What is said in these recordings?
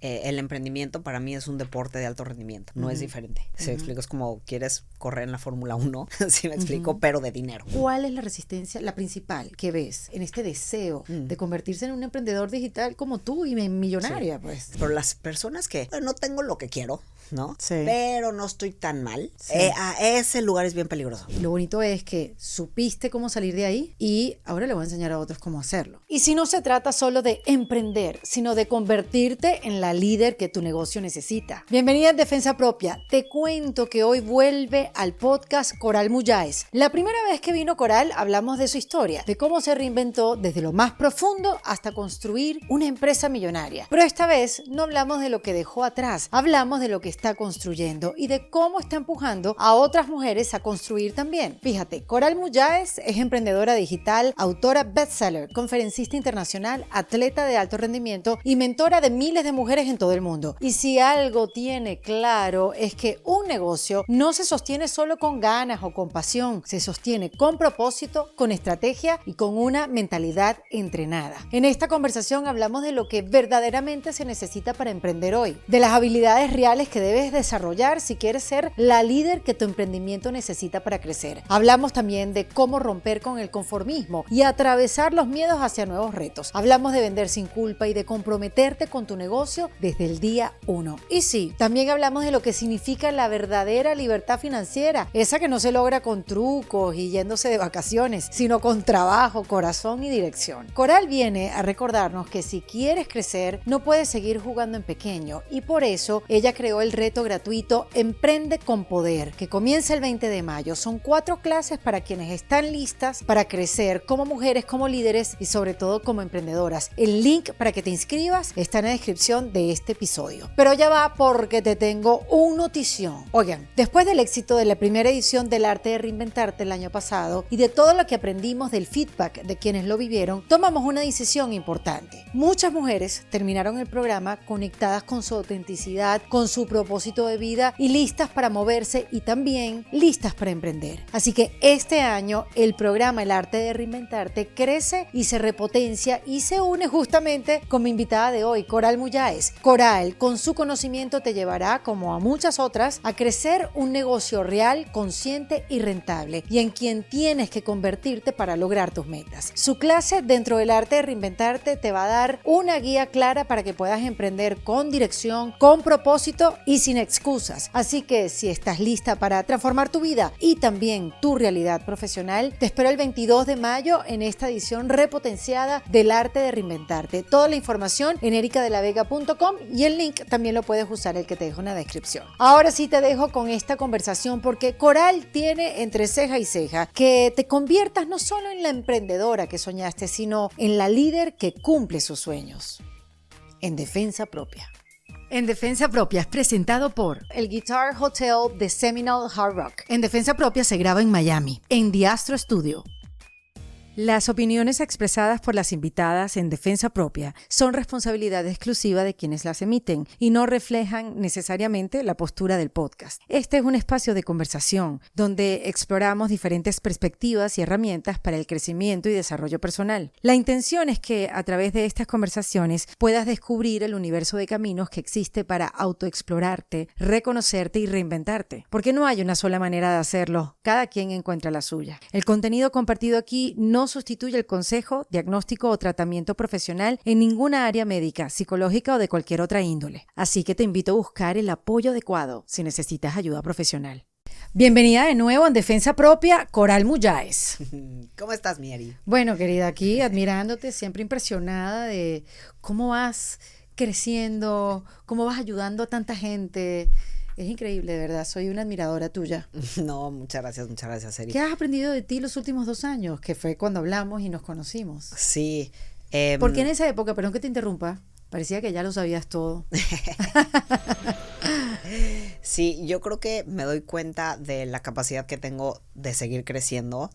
el emprendimiento para mí es un deporte de alto rendimiento, no es diferente. ¿Sí me explico? Es como quieres correr en la Fórmula 1, ¿sí me explico? Pero de dinero. ¿Cuál es la resistencia, la principal que ves en este deseo de convertirse en un emprendedor digital como tú y millonaria, pues? Pero las personas que no tengo lo que quiero, ¿no? Sí. Pero no estoy tan mal. Sí. A ese lugar es bien peligroso. Lo bonito es que supiste cómo salir de ahí y ahora le voy a enseñar a otros cómo hacerlo. Y si no se trata solo de emprender, sino de convertirte en la líder que tu negocio necesita. Bienvenida en Defensa Propia. Te cuento que hoy vuelve al podcast Coral Muyáez. La primera vez que vino Coral hablamos de su historia, de cómo se reinventó desde lo más profundo hasta construir una empresa millonaria. Pero esta vez no hablamos de lo que dejó atrás, hablamos de lo que está construyendo y de cómo está empujando a otras mujeres a construir también. Fíjate, Coral Muyáez es emprendedora digital, autora bestseller, conferencista internacional, atleta de alto rendimiento y mentora de miles de mujeres en todo el mundo. Y si algo tiene claro es que un negocio no se sostiene solo con ganas o con pasión, se sostiene con propósito, con estrategia y con una mentalidad entrenada. En esta conversación hablamos de lo que verdaderamente se necesita para emprender hoy, de las habilidades reales que debes desarrollar si quieres ser la líder que tu emprendimiento necesita para crecer. Hablamos también de cómo romper con el conformismo y atravesar los miedos hacia nuevos retos. Hablamos de vender sin culpa y de comprometerte con tu negocio desde el día 1. Y sí, también hablamos de lo que significa la verdadera libertad financiera, esa que no se logra con trucos y yéndose de vacaciones, sino con trabajo, corazón y dirección. Coral viene a recordarnos que si quieres crecer, no puedes seguir jugando en pequeño y por eso ella creó el reto gratuito Emprende con Poder, que comienza el 20 de mayo. Son 4 clases para quienes están listas para crecer como mujeres, como líderes y sobre todo como emprendedoras. El link para que te inscribas está en la descripción de este episodio. Pero ya va porque te tengo un notición. Oigan, después del éxito de la primera edición del Arte de Reinventarte el año pasado y de todo lo que aprendimos del feedback de quienes lo vivieron, tomamos una decisión importante. Muchas mujeres terminaron el programa conectadas con su autenticidad, con su propósito de vida y listas para moverse y también listas para emprender. Así que este año el programa El Arte de Reinventarte crece y se repotencia y se une justamente con mi invitada de hoy, Coral Muyáez. Coral, con su conocimiento te llevará, como a muchas otras, a crecer un negocio real, consciente y rentable y en quien tienes que convertirte para lograr tus metas. Su clase dentro del Arte de Reinventarte te va a dar una guía clara para que puedas emprender con dirección, con propósito y sin excusas. Así que si estás lista para transformar tu vida y también tu realidad profesional, te espero el 22 de mayo en esta edición repotenciada del Arte de Reinventarte. Toda la información en ericadelavega.com y el link también lo puedes usar, el que te dejo en la descripción. Ahora sí te dejo con esta conversación porque Coral tiene entre ceja y ceja que te conviertas no solo en la emprendedora que soñaste, sino en la líder que cumple sus sueños. En Defensa Propia. En Defensa Propia es presentado por el Guitar Hotel de Seminole Hard Rock. En Defensa Propia se graba en Miami, en The Astro Studio. Las opiniones expresadas por las invitadas en Defensa Propia son responsabilidad exclusiva de quienes las emiten y no reflejan necesariamente la postura del podcast. Este es un espacio de conversación donde exploramos diferentes perspectivas y herramientas para el crecimiento y desarrollo personal. La intención es que a través de estas conversaciones puedas descubrir el universo de caminos que existe para autoexplorarte, reconocerte y reinventarte. Porque no hay una sola manera de hacerlo, cada quien encuentra la suya. El contenido compartido aquí no sustituye el consejo, diagnóstico o tratamiento profesional en ninguna área médica, psicológica o de cualquier otra índole. Así que te invito a buscar el apoyo adecuado si necesitas ayuda profesional. Bienvenida de nuevo en Defensa Propia, Coral Muyáez. ¿Cómo estás, Mieri? Bueno, querida, aquí admirándote, siempre impresionada de cómo vas creciendo, cómo vas ayudando a tanta gente. Es increíble, de verdad, soy una admiradora tuya. No, muchas gracias, Eri. ¿Qué has aprendido de ti los últimos 2 años? Que fue cuando hablamos y nos conocimos. Sí. Porque en esa época, perdón que te interrumpa, parecía que ya lo sabías todo. Sí, yo creo que me doy cuenta de la capacidad que tengo de seguir creciendo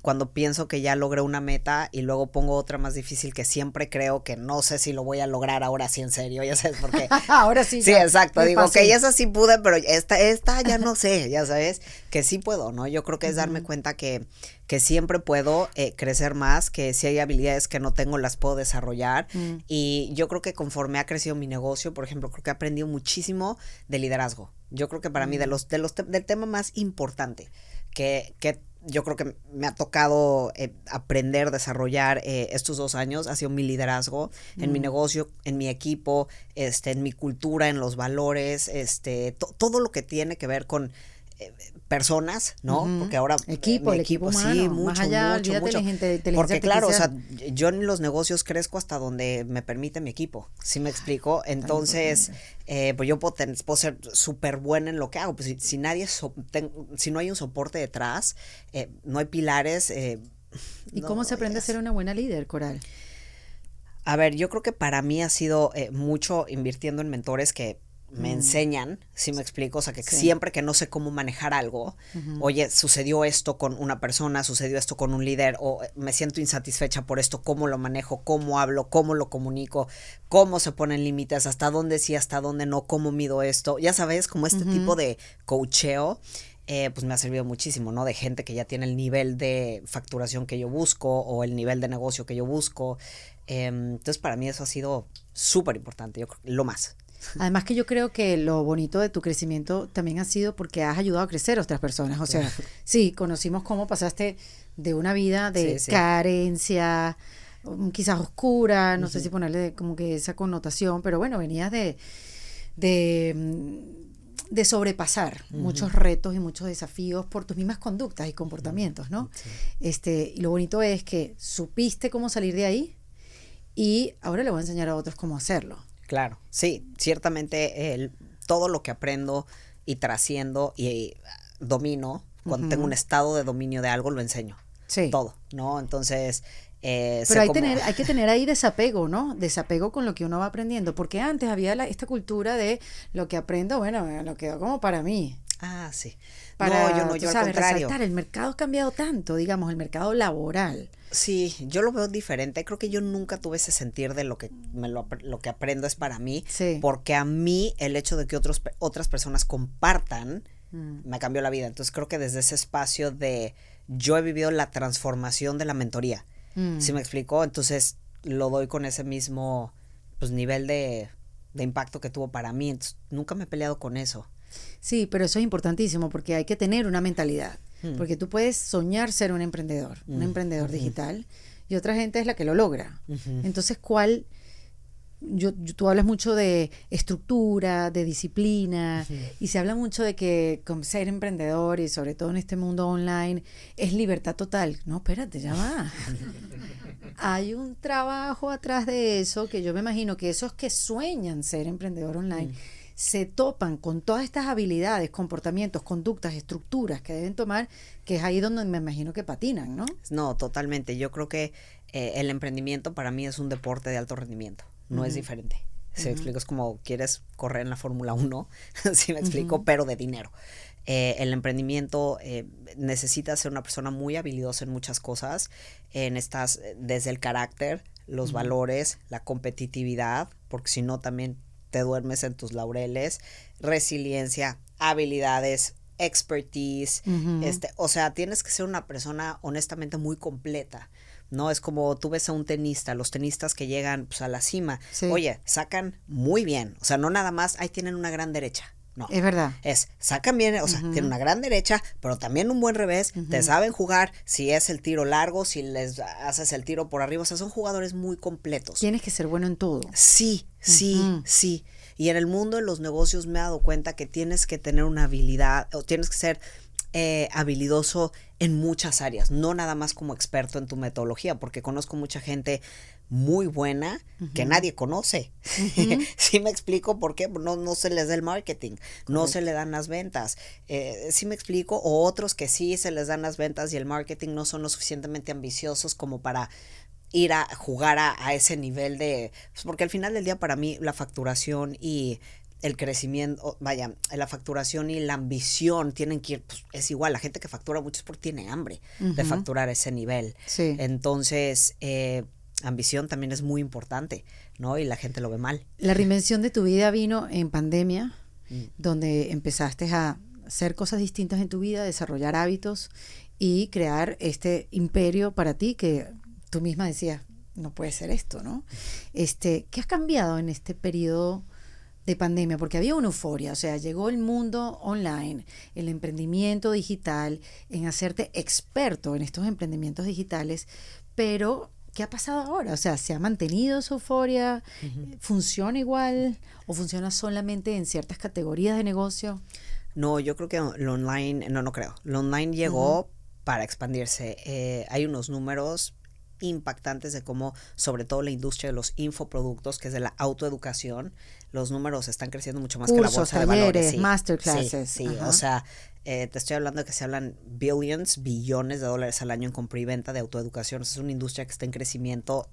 cuando pienso que ya logré una meta y luego pongo otra más difícil que siempre creo que no sé si lo voy a lograr ahora sí en serio, ya sabes, porque ahora sí. Sí, ya, exacto, digo fácil. que ya esa sí pude, pero esta ya no sé, ya sabes, que sí puedo, ¿no? Yo creo que es darme cuenta que que siempre puedo crecer más, que si hay habilidades que no tengo las puedo desarrollar. Y yo creo que conforme ha crecido mi negocio, por ejemplo, creo que he aprendido muchísimo de liderazgo. Yo creo que para mí del tema más importante que yo creo que me ha tocado aprender, desarrollar estos 2 años, ha sido mi liderazgo en mi negocio, en mi equipo, en mi cultura, en los valores, todo lo que tiene que ver con personas, ¿no? Porque ahora el equipo humano, sí, mucho, más allá, mucho. Inteligencia porque claro, o sea, artificial. yo en los negocios crezco hasta donde me permite mi equipo, ¿sí me explico? Entonces, pues yo puedo ser súper buena en lo que hago, pues si nadie, si no hay un soporte detrás, no hay pilares. ¿Y cómo se aprende a ser una buena líder, Coral? A ver, yo creo que para mí ha sido mucho invirtiendo en mentores que me enseñan, ¿sí me explico? O sea, que siempre que no sé cómo manejar algo, oye, sucedió esto con una persona, sucedió esto con un líder, o me siento insatisfecha por esto, ¿cómo lo manejo? ¿Cómo hablo? ¿Cómo lo comunico? ¿Cómo se ponen límites? ¿Hasta dónde sí, hasta dónde no? ¿Cómo mido esto? Ya sabes, como este tipo de coacheo, pues me ha servido muchísimo, ¿no? De gente que ya tiene el nivel de facturación que yo busco o el nivel de negocio que yo busco. Entonces, para mí eso ha sido súper importante, yo creo, lo más. Además que yo creo que lo bonito de tu crecimiento también ha sido porque has ayudado a crecer a otras personas. O sea, sí, conocimos cómo pasaste de una vida de carencia, quizás oscura, no sé si ponerle como que esa connotación, pero bueno, venías de sobrepasar muchos retos y muchos desafíos por tus mismas conductas y comportamientos, ¿no? Sí. Y lo bonito es que supiste cómo salir de ahí y ahora le voy a enseñar a otros cómo hacerlo. Claro, sí, ciertamente todo lo que aprendo y trasciendo y domino, cuando tengo un estado de dominio de algo, lo enseño. Sí. Todo, ¿no? Entonces, pero hay que tener ahí desapego, ¿no? Desapego con lo que uno va aprendiendo, porque antes había esta cultura de lo que aprendo, bueno, lo quedó como para mí. Ah, sí. Yo al contrario. Resaltar, el mercado ha cambiado tanto, digamos, el mercado laboral. Sí, yo lo veo diferente. Creo que yo nunca tuve ese sentir de lo que aprendo es para mí, porque a mí el hecho de que otras personas compartan me cambió la vida. Entonces creo que desde ese espacio yo he vivido la transformación de la mentoría. ¿Sí me explicó? Entonces lo doy con ese mismo nivel de impacto que tuvo para mí. Entonces nunca me he peleado con eso. Sí, pero eso es importantísimo porque hay que tener una mentalidad. Porque tú puedes soñar ser un emprendedor digital, y otra gente es la que lo logra. Entonces, tú hablas mucho de estructura, de disciplina, y se habla mucho de que ser emprendedor, y sobre todo en este mundo online, es libertad total. No, espérate, ya va. Hay un trabajo atrás de eso, que yo me imagino que esos que sueñan ser emprendedor online se topan con todas estas habilidades, comportamientos, conductas, estructuras que deben tomar, que es ahí donde me imagino que patinan, ¿no? No, totalmente. Yo creo que el emprendimiento para mí es un deporte de alto rendimiento, no es diferente. ¿Sí me explico? Es como quieres correr en la Fórmula 1, ¿sí me explico? Pero de dinero. El emprendimiento necesita ser una persona muy habilidosa en muchas cosas, desde el carácter, los valores, la competitividad, porque si no también te duermes en tus laureles, resiliencia, habilidades, expertise, o sea, tienes que ser una persona honestamente muy completa, ¿no? Es como tú ves a un tenista, los tenistas que llegan a la cima, oye, sacan muy bien, o sea, no nada más, ahí tienen una gran derecha. No, es verdad. Sacan bien, o sea, tienen una gran derecha, pero también un buen revés, te saben jugar, si es el tiro largo, si les haces el tiro por arriba, o sea, son jugadores muy completos. Tienes que ser bueno en todo. Sí. Y en el mundo de los negocios me he dado cuenta que tienes que tener una habilidad, o tienes que ser habilidoso en muchas áreas, no nada más como experto en tu metodología, porque conozco mucha gente muy buena que nadie conoce. ¿Sí me explico por qué? No se les da el marketing, no se le dan las ventas. ¿Sí me explico? O otros que sí se les dan las ventas y el marketing no son lo suficientemente ambiciosos como para ir a jugar a ese nivel porque al final del día para mí la facturación y el crecimiento, la facturación y la ambición tienen que ir, es igual, la gente que factura mucho es porque tiene hambre de facturar a ese nivel. Sí. Entonces, ambición también es muy importante, ¿no? Y la gente lo ve mal. La reinvención de tu vida vino en pandemia, donde empezaste a hacer cosas distintas en tu vida, desarrollar hábitos y crear este imperio para ti que tú misma decías, no puede ser esto, ¿no? ¿Qué has cambiado en este periodo de pandemia? Porque había una euforia, o sea, llegó el mundo online, el emprendimiento digital, en hacerte experto en estos emprendimientos digitales, pero ¿qué ha pasado ahora? O sea, ¿se ha mantenido esa euforia? ¿Funciona igual o funciona solamente en ciertas categorías de negocio? No, yo creo que lo online, no creo. Lo online llegó para expandirse. Hay unos números impactantes de cómo, sobre todo la industria de los infoproductos, que es de la autoeducación, los números están creciendo mucho más Cursos, que la bolsa talleres, de valores. Sí, masterclasses. Sí, o sea, te estoy hablando de que se hablan billones de dólares al año en compra y venta de autoeducación. O sea, es una industria que está en crecimiento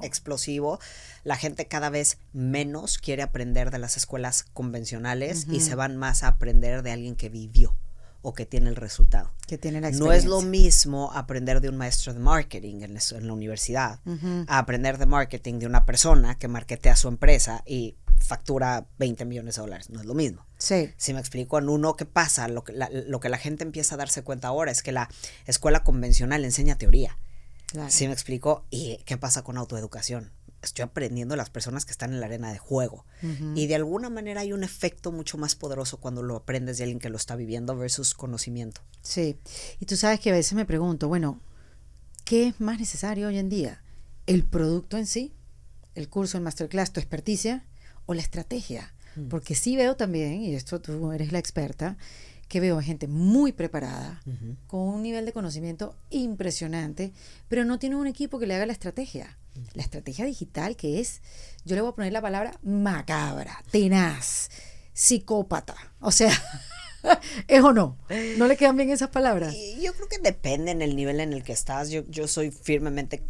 explosivo. La gente cada vez menos quiere aprender de las escuelas convencionales y se van más a aprender de alguien que vivió o que tiene el resultado. Que tiene la experiencia. No es lo mismo aprender de un maestro de marketing en la universidad a aprender de marketing de una persona que marketea su empresa y factura 20 millones de dólares. No es lo mismo. Sí. Si me explico, en uno, ¿qué pasa? Lo que la gente empieza a darse cuenta ahora es que la escuela convencional enseña teoría. Claro. ¿Sí me explico? ¿Y qué pasa con autoeducación? Estoy aprendiendo de las personas que están en la arena de juego. Y de alguna manera hay un efecto mucho más poderoso cuando lo aprendes de alguien que lo está viviendo versus conocimiento. Sí. Y tú sabes que a veces me pregunto, bueno, ¿qué es más necesario hoy en día? ¿El producto en sí? ¿El curso, el masterclass, tu experticia? ¿O la estrategia? Porque sí veo también, y esto tú eres la experta, que veo gente muy preparada, con un nivel de conocimiento impresionante, pero no tiene un equipo que le haga la estrategia. La estrategia digital, que es, yo le voy a poner la palabra macabra, tenaz, psicópata. O sea, ¿es o no? ¿No le quedan bien esas palabras? Yo creo que depende en el nivel en el que estás. Yo soy firmemente,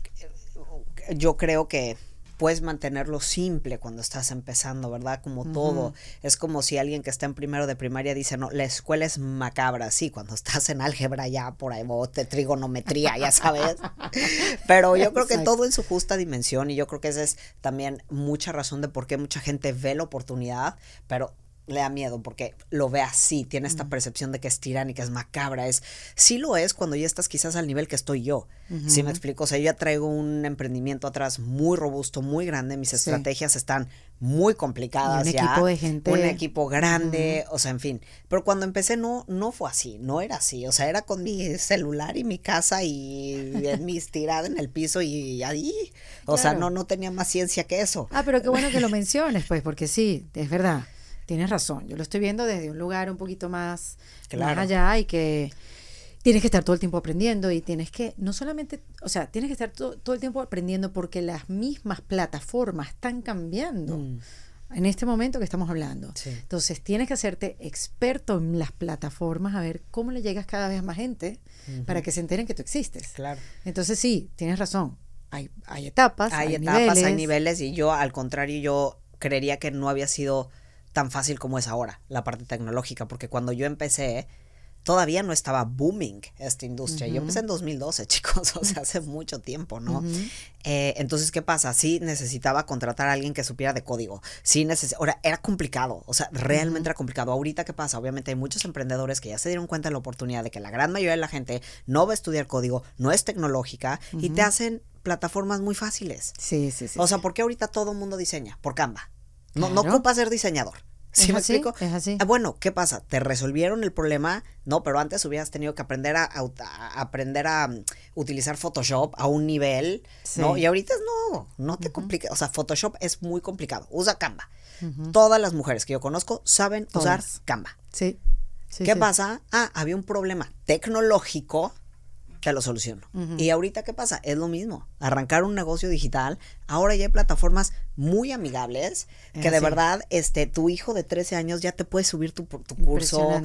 yo creo que puedes mantenerlo simple cuando estás empezando, ¿verdad? Como todo. Es como si alguien que está en primero de primaria dice, no, la escuela es macabra. Sí, cuando estás en álgebra ya por ahí, o de trigonometría, ya sabes. Pero yo creo que todo en su justa dimensión, y yo creo que esa es también mucha razón de por qué mucha gente ve la oportunidad, pero le da miedo porque lo ve así, tiene esta percepción de que es tiránica, es macabra, sí lo es cuando ya estás quizás al nivel que estoy yo. ¿Sí me explico? O sea, yo ya traigo un emprendimiento atrás muy robusto, muy grande, mis estrategias están muy complicadas y un equipo de gente. Un equipo grande, o sea, en fin. Pero cuando empecé no fue así, no era así, o sea, era con mi celular y mi casa y mis tiradas en el piso y ahí, o sea, no tenía más ciencia que eso. Pero qué bueno que lo menciones, pues, porque sí, es verdad. Tienes razón, yo lo estoy viendo desde un lugar un poquito más allá, y que tienes que estar todo el tiempo aprendiendo y tienes que, no solamente, o sea, tienes que estar todo el tiempo aprendiendo porque las mismas plataformas están cambiando en este momento que estamos hablando. Sí. Entonces tienes que hacerte experto en las plataformas, a ver cómo le llegas cada vez a más gente para que se enteren que tú existes. Claro. Entonces sí, tienes razón, hay etapas, hay niveles, y yo al contrario, yo creería que no había sido tan fácil como es ahora, la parte tecnológica, porque cuando yo empecé, todavía no estaba booming esta industria. Yo empecé en 2012, chicos, o sea, hace mucho tiempo, ¿no? Entonces, ¿qué pasa? Sí necesitaba contratar a alguien que supiera de código. Ahora, era complicado, o sea, realmente era complicado. Ahorita, ¿qué pasa? Obviamente hay muchos emprendedores que ya se dieron cuenta de la oportunidad de que la gran mayoría de la gente no va a estudiar código, no es tecnológica, y te hacen plataformas muy fáciles. Sí. O sea, ¿por qué ahorita todo el mundo diseña? Por Canva. No ocupa ser diseñador. ¿Sí me explico? Es así. Bueno, ¿qué pasa? Te resolvieron el problema, no, pero antes hubieras tenido que aprender a utilizar Photoshop a un nivel, ¿no? Y ahorita no te compliques. O sea, Photoshop es muy complicado. Usa Canva. Todas las mujeres que yo conozco saben usar Canva. Sí. ¿Qué pasa? Había un problema tecnológico, te lo soluciono. Y ahorita, ¿qué pasa? Es lo mismo. Arrancar un negocio digital. Ahora ya hay plataformas muy amigables que de verdad, tu hijo de 13 años ya te puede subir tu curso.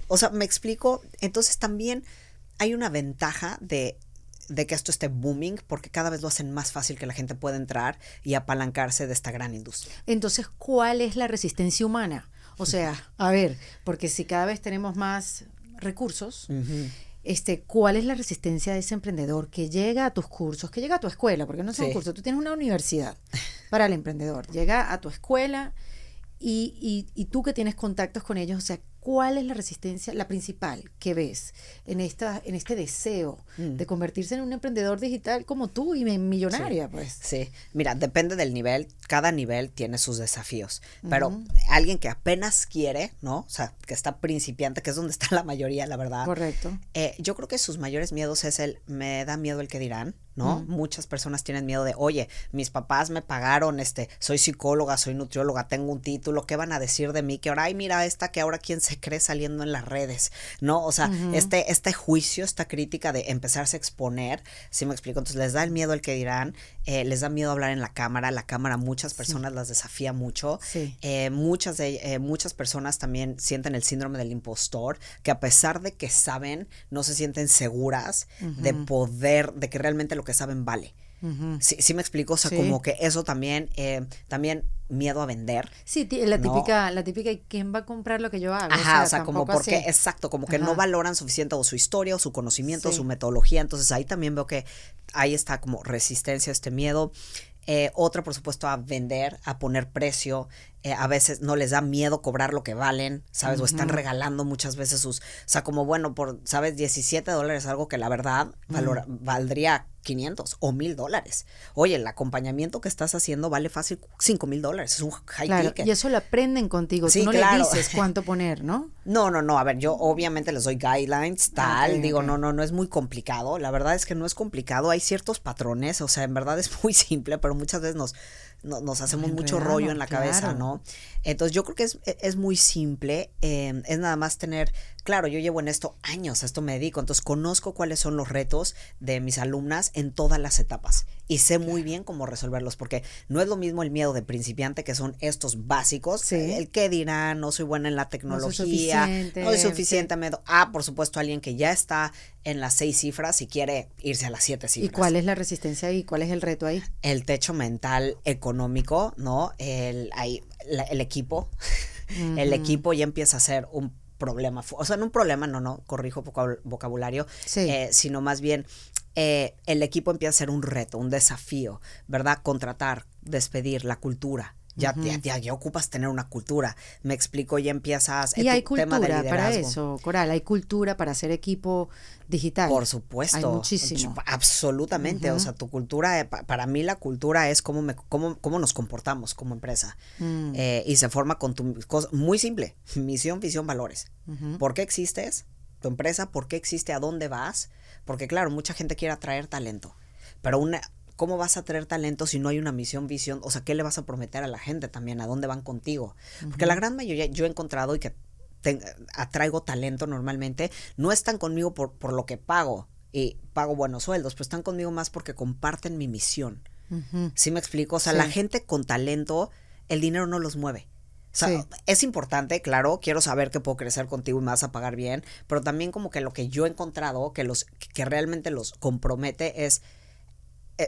O sea, me explico. Entonces también hay una ventaja de que esto esté booming, porque cada vez lo hacen más fácil que la gente pueda entrar y apalancarse de esta gran industria. Entonces, ¿cuál es la resistencia humana? O sea, a ver, porque si cada vez tenemos más recursos, ¿cuál es la resistencia de ese emprendedor que llega a tus cursos, que llega a tu escuela? Porque no es un curso, tú tienes una universidad para el emprendedor. Llega a tu escuela y tú que tienes contactos con ellos, o sea, ¿cuál es la resistencia, la principal que ves en este deseo de convertirse en un emprendedor digital como tú y millonaria, pues? Sí, mira, depende del nivel, cada nivel tiene sus desafíos, pero alguien que apenas quiere, ¿no? O sea, que está principiante, que es donde está la mayoría, la verdad. Correcto. Yo creo que sus mayores miedos es me da miedo el que dirán, ¿no? Muchas personas tienen miedo de, oye, mis papás me pagaron, soy psicóloga, soy nutrióloga, tengo un título, ¿qué van a decir de mí? Que ahora, ay, mira esta, que ahora quién se cree saliendo en las redes, ¿no? O sea, este juicio, esta crítica de empezarse a exponer, ¿sí me explico? Entonces les da el miedo el que dirán, les da miedo hablar en la cámara muchas personas las desafía mucho, muchas personas también sienten el síndrome del impostor, que a pesar de que saben, no se sienten seguras de poder, de que realmente lo que saben vale. Sí me explico, o sea, como que eso también miedo a vender. Sí, la típica, ¿quién va a comprar lo que yo hago? Ajá, o sea como porque, exacto, como que no valoran suficiente o su historia o su conocimiento, su metodología, entonces ahí también veo que ahí está como resistencia a este miedo. Otra, por supuesto, a vender, a poner precio. A veces no les da miedo cobrar lo que valen, ¿sabes? O están regalando muchas veces o sea, como bueno, ¿sabes? $17, algo que la verdad valdría 500 o $1,000. Oye, el acompañamiento que estás haciendo vale fácil $5,000. Es un high ticket. Y eso lo aprenden contigo. Sí, tú no claro. les dices cuánto poner, ¿no? No. A ver, yo obviamente les doy guidelines, digo, no es muy complicado. La verdad es que no es complicado. Hay ciertos patrones, o sea, en verdad es muy simple, pero muchas veces nos hacemos mucho rollo en la cabeza, ¿no? Entonces yo creo que es muy simple, es nada más tener, claro, yo llevo en esto años, a esto me dedico, entonces conozco cuáles son los retos de mis alumnas en todas las etapas y sé muy bien cómo resolverlos, porque no es lo mismo el miedo de principiante, que son estos básicos, el qué dirán, no soy buena en la tecnología, no soy suficiente, por supuesto alguien que ya está en las 6 cifras y quiere irse a las 7 cifras. ¿Y cuál es la resistencia ahí? ¿Cuál es el reto ahí? El techo mental económico, ¿no? El equipo, el equipo ya empieza a ser un problema, o sea, no un problema, corrijo vocabulario, sino más bien el equipo empieza a ser un reto, un desafío, ¿verdad? Contratar, despedir, la cultura. Ya ocupas tener una cultura. Me explico, ya empiezas. Y hay cultura para eso, Coral. Hay cultura para hacer equipo digital. Por supuesto. Hay muchísimo. Absolutamente. O sea, tu cultura, para mí la cultura es cómo nos comportamos como empresa. Y se forma con tu cosa muy simple: misión, visión, valores. ¿Por qué existes? Tu empresa, ¿por qué existe? ¿A dónde vas? Porque claro, mucha gente quiere atraer talento, pero ¿cómo vas a traer talento si no hay una misión, visión? O sea, ¿qué le vas a prometer a la gente también? ¿A dónde van contigo? Porque la gran mayoría, yo he encontrado y que atraigo talento normalmente, no están conmigo por lo que pago y pago buenos sueldos, pero están conmigo más porque comparten mi misión. ¿Sí me explico? O sea, la gente con talento, el dinero no los mueve. O sea, es importante, claro, quiero saber que puedo crecer contigo y me vas a pagar bien, pero también como que lo que yo he encontrado que realmente los compromete es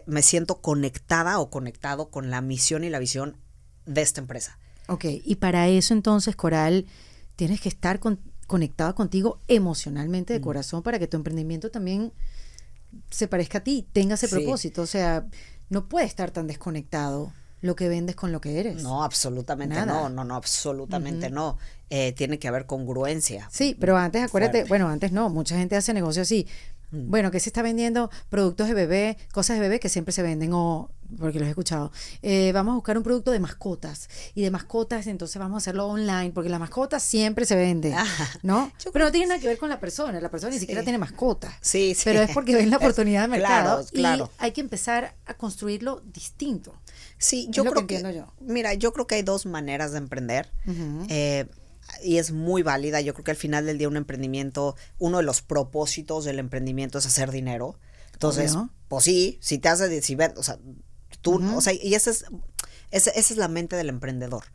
me siento conectada o conectado con la misión y la visión de esta empresa. Ok, y para eso entonces, Coral, tienes que estar conectada contigo emocionalmente de corazón para que tu emprendimiento también se parezca a ti, tenga ese propósito. O sea, no puede estar tan desconectado lo que vendes con lo que eres. No, absolutamente no, absolutamente no. Tiene que haber congruencia. Sí, pero antes, acuérdate, antes no, mucha gente hace negocio así. Bueno, que se está vendiendo productos de bebé, cosas de bebé que siempre se venden, porque los he escuchado. Vamos a buscar un producto de mascotas. Y de mascotas, entonces vamos a hacerlo online, porque la mascota siempre se vende, ¿no? Pero no tiene nada que ver con la persona ni siquiera tiene mascota. Sí. Pero es porque ven la oportunidad de mercado. Claro. Y hay que empezar a construirlo distinto. Sí, yo creo que mira, yo creo que hay 2 maneras de emprender. Y es muy válida. Yo creo que al final del día un emprendimiento, uno de los propósitos del emprendimiento es hacer dinero. Entonces, pues sí, si te hace, o sea, tú, o sea, y esa es la mente del emprendedor.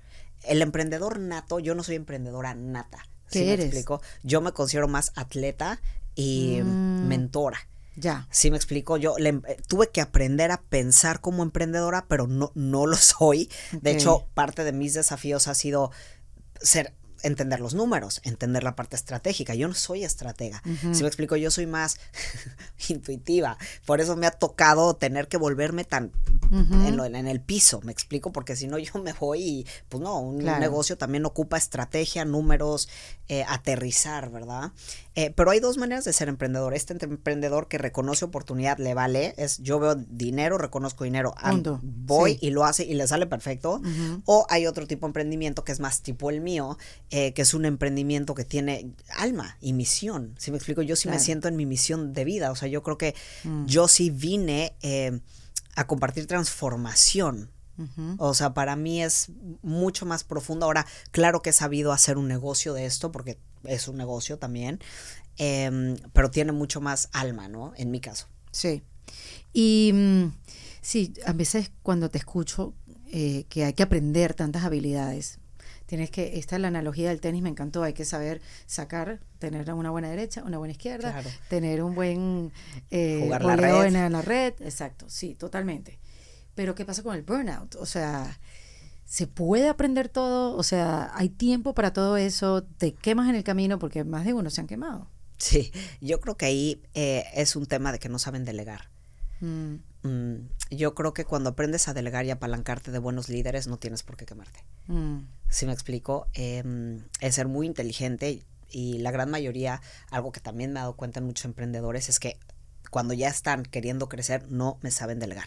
El emprendedor nato, yo no soy emprendedora nata. ¿Qué eres? ¿Me explico? Yo me considero más atleta y mentora. Ya. ¿Sí me explico? Yo tuve que aprender a pensar como emprendedora, pero no lo soy. De hecho, parte de mis desafíos ha sido entender los números, entender la parte estratégica. Yo no soy estratega. Si me explico, yo soy más intuitiva. Por eso me ha tocado tener que volverme tan en el piso, me explico, porque si no yo me voy y pues no, un negocio también ocupa estrategia, números, aterrizar, ¿verdad? Pero hay dos maneras de ser emprendedor. Este emprendedor que reconoce oportunidad, le vale, es yo veo dinero, reconozco dinero, voy y lo hace y le sale perfecto. O hay otro tipo de emprendimiento que es más tipo el mío, que es un emprendimiento que tiene alma y misión. ¿Sí me explico? Yo sí me siento en mi misión de vida. O sea, yo creo que yo sí vine a compartir transformación. O sea, para mí es mucho más profundo. Ahora, claro que he sabido hacer un negocio de esto, porque es un negocio también, pero tiene mucho más alma, ¿no? En mi caso. Sí. Y sí, a veces cuando te escucho que hay que aprender tantas habilidades, esta es la analogía del tenis, me encantó, hay que saber sacar, tener una buena derecha, una buena izquierda, tener un buen voleo en la red, exacto, sí, totalmente. Pero ¿qué pasa con el burnout? O sea, ¿se puede aprender todo? O sea, ¿hay tiempo para todo eso? ¿Te quemas en el camino? Porque más de uno se han quemado. Sí, yo creo que ahí es un tema de que no saben delegar. Yo creo que cuando aprendes a delegar y apalancarte de buenos líderes, no tienes por qué quemarte. ¿Sí me explico? Es ser muy inteligente y la gran mayoría, algo que también me he dado cuenta en muchos emprendedores, es que cuando ya están queriendo crecer, no me saben delegar.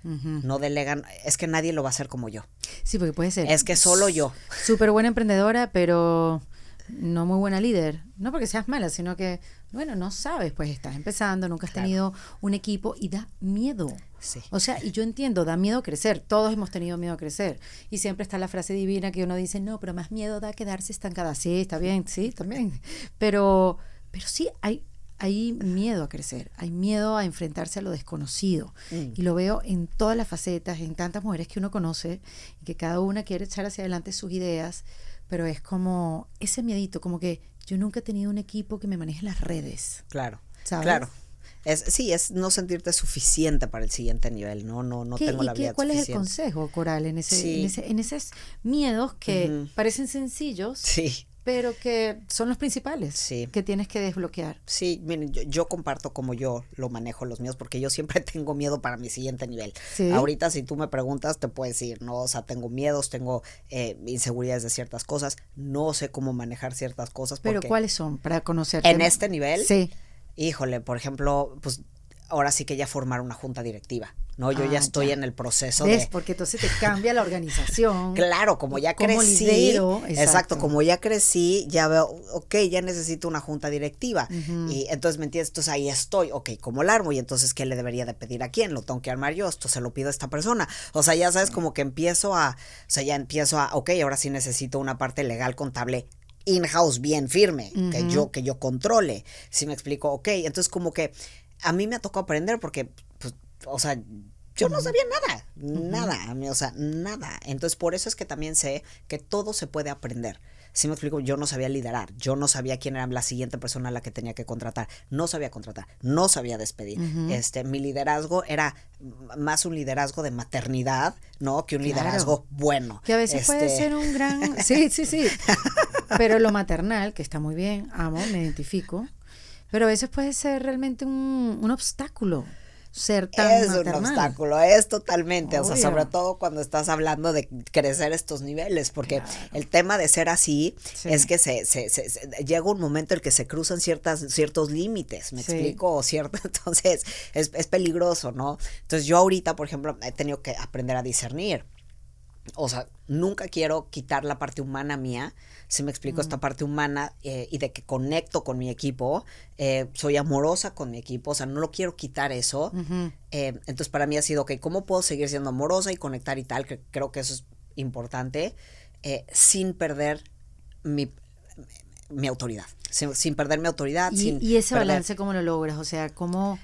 No delegan, es que nadie lo va a hacer como yo. Sí, porque puede ser. Es que solo yo. Súper buena emprendedora, pero no muy buena líder. No porque seas mala, sino que, bueno, no sabes, pues estás empezando, nunca has tenido un equipo y da miedo. Sí. O sea, y yo entiendo, da miedo crecer. Todos hemos tenido miedo a crecer. Y siempre está la frase divina que uno dice, no, pero más miedo da quedarse estancada. Sí, está bien, sí, también. Pero sí, hay miedo a crecer, hay miedo a enfrentarse a lo desconocido. Y lo veo en todas las facetas, en tantas mujeres que uno conoce, y que cada una quiere echar hacia adelante sus ideas, pero es como ese miedito, como que yo nunca he tenido un equipo que me maneje las redes. Claro, ¿sabes? Claro. Es no sentirte suficiente para el siguiente nivel, no tengo la habilidad ¿Cuál suficiente. es el consejo, Coral, en esos miedos que parecen sencillos? Sí. Pero que son los principales que tienes que desbloquear. Sí, miren, yo comparto como yo lo manejo los míos, porque yo siempre tengo miedo para mi siguiente nivel. ¿Sí? Ahorita si tú me preguntas te puedo decir, no, o sea, tengo miedos, tengo inseguridades de ciertas cosas, no sé cómo manejar ciertas cosas. ¿Pero cuáles son para conocerte? En este nivel, sí. Híjole, por ejemplo, pues ahora sí que ya formar una junta directiva, ¿no? Yo ya estoy en el proceso de... Porque entonces te cambia la organización. Claro, como ya crecí. Lidero, exacto, como ya crecí, ya veo, ok, ya necesito una junta directiva. Y entonces, ¿me entiendes? Entonces ahí estoy, ok, ¿cómo la armo? Y entonces, ¿qué le debería de pedir a quién? ¿Lo tengo que armar yo? Esto se lo pido a esta persona. O sea, ya sabes, como que empiezo a, ok, ahora sí necesito una parte legal, contable, in-house bien firme, que yo controle. ¿Sí me explico? Ok, entonces como que a mí me ha tocado aprender porque, pues, o sea, yo no sabía nada, o sea, nada. Entonces, por eso es que también sé que todo se puede aprender. ¿Sí me explico? Yo no sabía liderar, yo no sabía quién era la siguiente persona a la que tenía que contratar, no sabía contratar, no sabía despedir. Mi liderazgo era más un liderazgo de maternidad, ¿no? Que un liderazgo bueno. Que a veces puede ser un gran... Sí. Pero lo maternal, que está muy bien, amo, me identifico, pero a veces puede ser realmente un obstáculo. Ser tan maternal. Un obstáculo, es totalmente, obvio. O sea, sobre todo cuando estás hablando de crecer estos niveles, porque el tema de ser así es que se llega un momento en el que se cruzan ciertos límites, ¿me explico? Entonces es peligroso, ¿no? Entonces yo ahorita, por ejemplo, he tenido que aprender a discernir. O sea, nunca quiero quitar la parte humana mía, si me explico, esta parte humana y de que conecto con mi equipo, soy amorosa con mi equipo, o sea, no lo quiero quitar eso. Entonces para mí ha sido, ok, ¿cómo puedo seguir siendo amorosa y conectar y tal? Que creo que eso es importante, sin perder mi autoridad, sin perder mi autoridad. ¿Y ese balance cómo lo logras? O sea, ¿cómo...?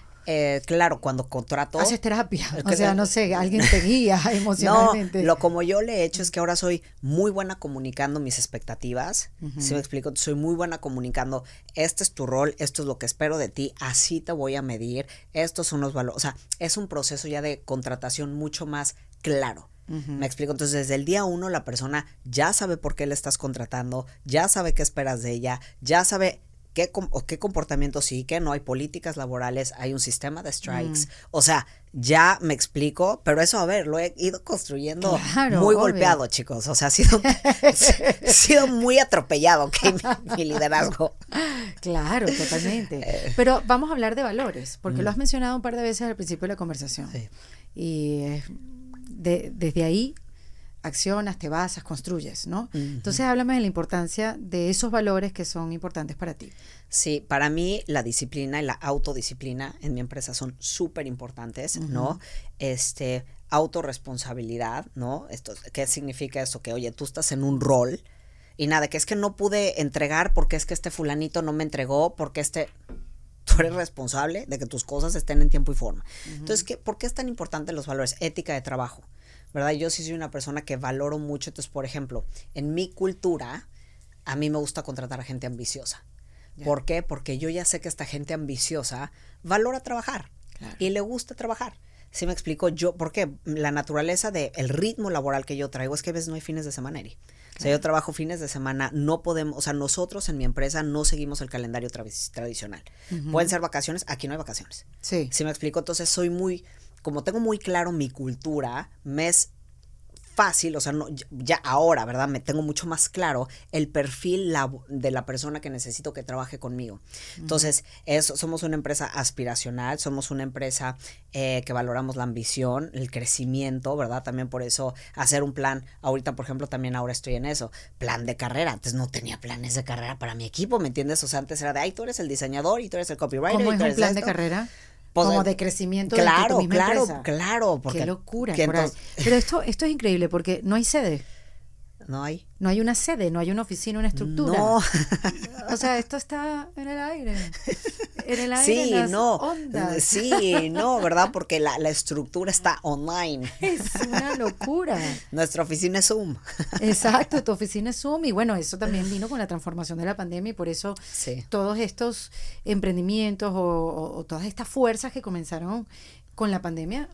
Claro, cuando contrato... Haces terapia, o sea, no sé, alguien te guía emocionalmente. No, como yo le he hecho es que ahora soy muy buena comunicando mis expectativas, ¿sí me explico? Soy muy buena comunicando, este es tu rol, esto es lo que espero de ti, así te voy a medir, estos son los valores, o sea, es un proceso ya de contratación mucho más claro. Me explico. Entonces, desde el día 1 la persona ya sabe por qué le estás contratando, ya sabe qué esperas de ella, ya sabe qué comportamiento sí, qué no. Hay políticas laborales, hay un sistema de strikes. O sea, ya me explico, pero eso, a ver, lo he ido construyendo muy golpeado, chicos. O sea, ha sido muy atropellado, mi liderazgo. Claro, totalmente. Pero vamos a hablar de valores, porque lo has mencionado un par de veces al principio de la conversación. Sí. Y desde ahí accionas, te basas, construyes, ¿no? Entonces háblame de la importancia de esos valores que son importantes para ti. Sí, para mí la disciplina y la autodisciplina en mi empresa son súper importantes, ¿no? Autorresponsabilidad, ¿no? ¿Qué significa esto? Que, oye, tú estás en un rol y nada, que es que no pude entregar porque es que este fulanito no me entregó, porque tú eres responsable de que tus cosas estén en tiempo y forma. Entonces, ¿por qué es tan importante los valores? Ética de trabajo, ¿verdad? Yo sí soy una persona que valoro mucho. Entonces, por ejemplo, en mi cultura, a mí me gusta contratar a gente ambiciosa. Yeah. ¿Por qué? Porque yo ya sé que esta gente ambiciosa valora trabajar y le gusta trabajar. ¿Sí me explico? Porque la naturaleza del ritmo laboral que yo traigo es que a veces no hay fines de semana, Eri. O sea, yo trabajo fines de semana, no podemos, o sea, nosotros en mi empresa no seguimos el calendario tradicional. Pueden ser vacaciones, aquí no hay vacaciones. Sí. ¿Sí me explico? Entonces como tengo muy claro mi cultura, me es fácil, o sea, no, ya ahora, ¿verdad? Me tengo mucho más claro el perfil de la persona que necesito que trabaje conmigo. Entonces, somos una empresa aspiracional, somos una empresa que valoramos la ambición, el crecimiento, ¿verdad? También por eso hacer un plan, ahorita, por ejemplo, también ahora estoy en eso, plan de carrera. Antes no tenía planes de carrera para mi equipo, ¿me entiendes? O sea, antes era de, tú eres el diseñador y tú eres el copywriter. ¿Cómo y es tú un eres plan esto. de carrera? Pues, como de crecimiento de tu misma empresa. Claro. Qué locura. Pero esto es increíble porque no hay sede. No hay. No hay una sede, no hay una oficina, una estructura. No. O sea, esto está en el aire. En el aire, sí, en las no. ondas. Sí, no, ¿verdad? Porque la estructura está online. Es una locura. Nuestra oficina es Zoom. Exacto, tu oficina es Zoom. Y bueno, eso también vino con la transformación de la pandemia y por eso todos estos emprendimientos o todas estas fuerzas que comenzaron con la pandemia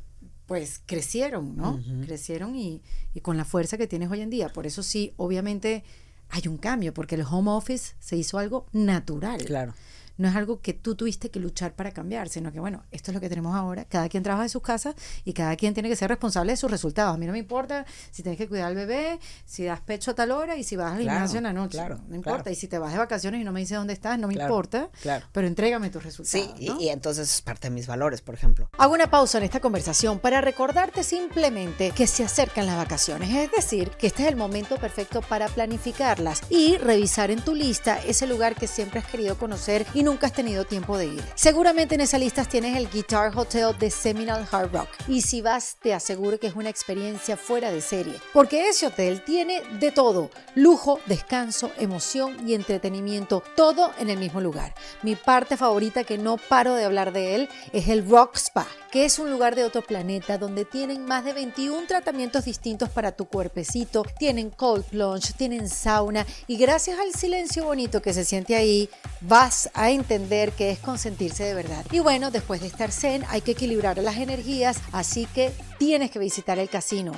pues crecieron, ¿no? Crecieron y con la fuerza que tienes hoy en día. Por eso sí, obviamente hay un cambio, porque el home office se hizo algo natural. Claro. No es algo que tú tuviste que luchar para cambiar, sino que, bueno, esto es lo que tenemos ahora. Cada quien trabaja en sus casas y cada quien tiene que ser responsable de sus resultados. A mí no me importa si tienes que cuidar al bebé, si das pecho a tal hora y si vas al gimnasio en la noche. No importa. Y si te vas de vacaciones y no me dices dónde estás, no me importa. Pero entrégame tus resultados. Sí, ¿no? y entonces es parte de mis valores, por ejemplo. Hago una pausa en esta conversación para recordarte simplemente que se acercan las vacaciones. Es decir, que este es el momento perfecto para planificarlas y revisar en tu lista ese lugar que siempre has querido conocer y nunca has tenido tiempo de ir. Seguramente en esa lista tienes el Guitar Hotel de Seminole Hard Rock y si vas te aseguro que es una experiencia fuera de serie, porque ese hotel tiene de todo: lujo, descanso, emoción y entretenimiento, todo en el mismo lugar. Mi parte favorita, que no paro de hablar de él, es el Rock Spa, que es un lugar de otro planeta donde tienen más de 21 tratamientos distintos para tu cuerpecito, tienen cold plunge, tienen sauna y gracias al silencio bonito que se siente ahí vas a entender que es consentirse de verdad. Y bueno, después de estar zen hay que equilibrar las energías, así que tienes que visitar el casino,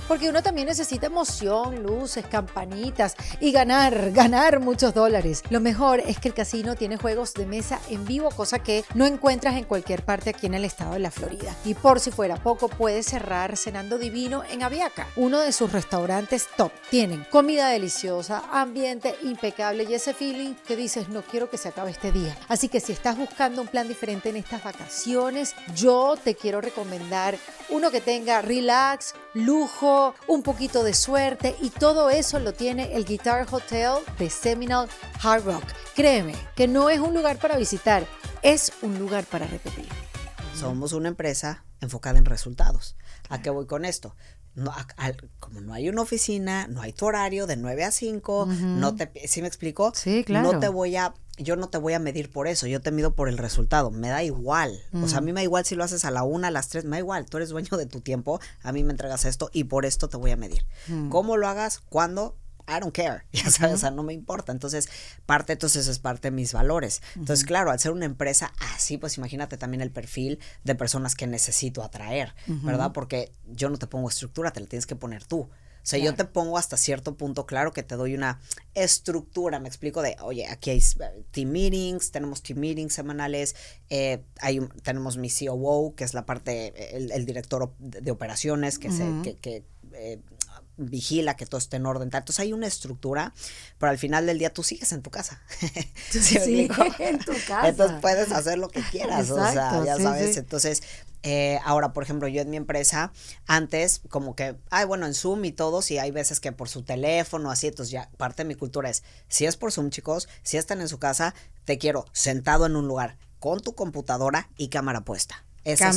porque uno también necesita emoción, luces, campanitas y ganar muchos dólares. Lo mejor es que el casino tiene juegos de mesa en vivo, cosa que no encuentras en cualquier parte aquí en el estado de la Florida. Y por si fuera poco, puedes cerrar cenando divino en Aviaca, uno de sus restaurantes top. Tienen comida deliciosa, ambiente impecable y ese feeling que dices, no quiero que se acabe este día. Así que si estás buscando un plan diferente en estas vacaciones, yo te quiero recomendar uno que tenga relax, lujo, un poquito de suerte y todo eso lo tiene el Guitar Hotel de Seminole Hard Rock. Créeme que no es un lugar para visitar, es un lugar para repetir. Somos una empresa enfocada en resultados. ¿A qué voy con esto? No, como no hay una oficina, no hay tu horario de 9 a 5, ¿sí me explico? Sí, claro. Yo no te voy a medir por eso, yo te mido por el resultado, me da igual. O sea, a mí me da igual si lo haces a la 1, a las 3, me da igual, tú eres dueño de tu tiempo, a mí me entregas esto y por esto te voy a medir. ¿Cómo lo hagas? ¿Cuándo? I don't care, ya sabes, o sea, no me importa. Entonces es parte de mis valores. Entonces, claro, al ser una empresa así, pues imagínate también el perfil de personas que necesito atraer, ¿verdad? Porque yo no te pongo estructura, te la tienes que poner tú. O sea, yo te pongo hasta cierto punto, claro que te doy una estructura, me explico de, oye, aquí hay team meetings, tenemos team meetings semanales, tenemos mi COO, que es la parte, el director de operaciones, que vigila que todo esté en orden. Entonces hay una estructura, pero al final del día tú sigues en tu casa. ¿Sí en tu casa. Entonces puedes hacer lo que quieras, exacto, o sea, ya sabes. Sí. Entonces, ahora, por ejemplo, yo en mi empresa, antes como que, bueno, en Zoom y todo, sí hay veces que por su teléfono, así, entonces ya parte de mi cultura es, si es por Zoom, chicos, si están en su casa, te quiero sentado en un lugar con tu computadora y cámara puesta. Esa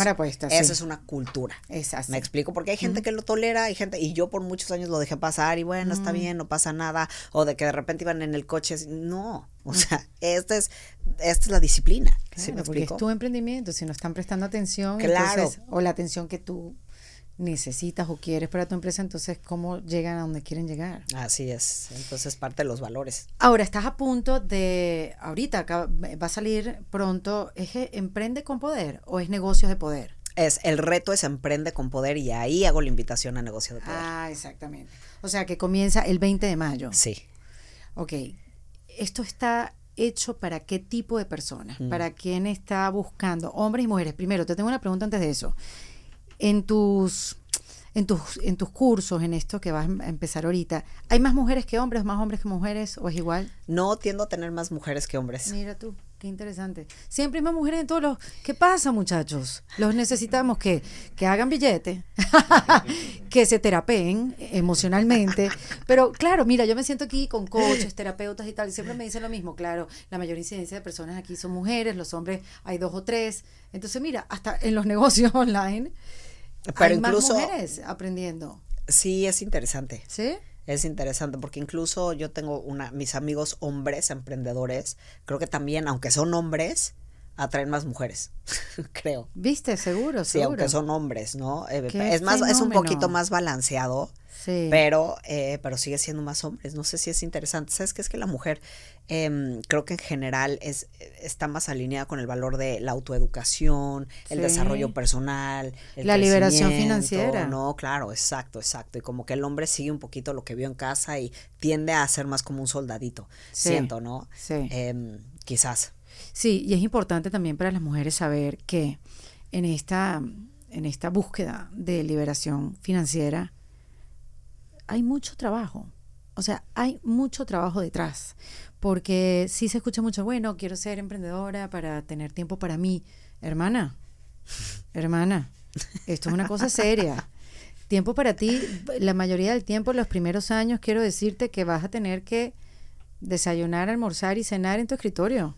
es una cultura. Exacto. Me explico, porque hay gente que lo tolera, y yo por muchos años lo dejé pasar y bueno, está bien, no pasa nada, o de que de repente iban en el coche, no, o sea, esta es la disciplina. Claro, ¿Sí me porque explico? es tu emprendimiento, si no están prestando atención, claro. Entonces, o la atención que tú necesitas o quieres para tu empresa, entonces cómo llegan a donde quieren llegar. Así es, entonces parte de los valores. Ahora, estás a punto de, ahorita acá va a salir pronto, ¿es Emprende con Poder o es Negocios de Poder? El reto es Emprende con Poder y ahí hago la invitación a Negocio de Poder. Ah, exactamente. O sea que comienza el 20 de mayo. Sí. Ok, esto está hecho para qué tipo de personas, para quién está buscando, hombres y mujeres. Primero, te tengo una pregunta antes de eso. En tus cursos, en esto que vas a empezar ahorita, ¿hay más mujeres que hombres, más hombres que mujeres o es igual? No, tiendo a tener más mujeres que hombres. Mira tú, qué interesante. Siempre hay más mujeres en todos los... ¿Qué pasa, muchachos? Los necesitamos que hagan billete, que se terapeen emocionalmente. Pero claro, mira, yo me siento aquí con coaches, terapeutas y tal, y siempre me dicen lo mismo. Claro, la mayor incidencia de personas aquí son mujeres, los hombres hay 2 o 3. Entonces, mira, hasta en los negocios online... Pero hay incluso, más mujeres aprendiendo. Sí, es interesante. ¿Sí? Es interesante porque incluso yo tengo mis amigos hombres emprendedores, creo que también, aunque son hombres, atraen más mujeres, creo. ¿Viste? Seguro. Sí, aunque son hombres, ¿no? Qué es más, fenómeno. es un poquito más balanceado, sí. pero sigue siendo más hombres. No sé si es interesante. ¿Sabes qué? Es que la mujer creo que en general está más alineada con el valor de la autoeducación, el desarrollo personal, la liberación financiera. No, claro, exacto. Y como que el hombre sigue un poquito lo que vio en casa y tiende a ser más como un soldadito, siento, ¿no? Sí. Quizás. Sí, y es importante también para las mujeres saber que en esta búsqueda de liberación financiera hay mucho trabajo. O sea, hay mucho trabajo detrás. Porque sí se escucha mucho, bueno, quiero ser emprendedora para tener tiempo para mí. Hermana, esto es una cosa seria. Tiempo para ti, la mayoría del tiempo, los primeros años, quiero decirte que vas a tener que desayunar, almorzar y cenar en tu escritorio.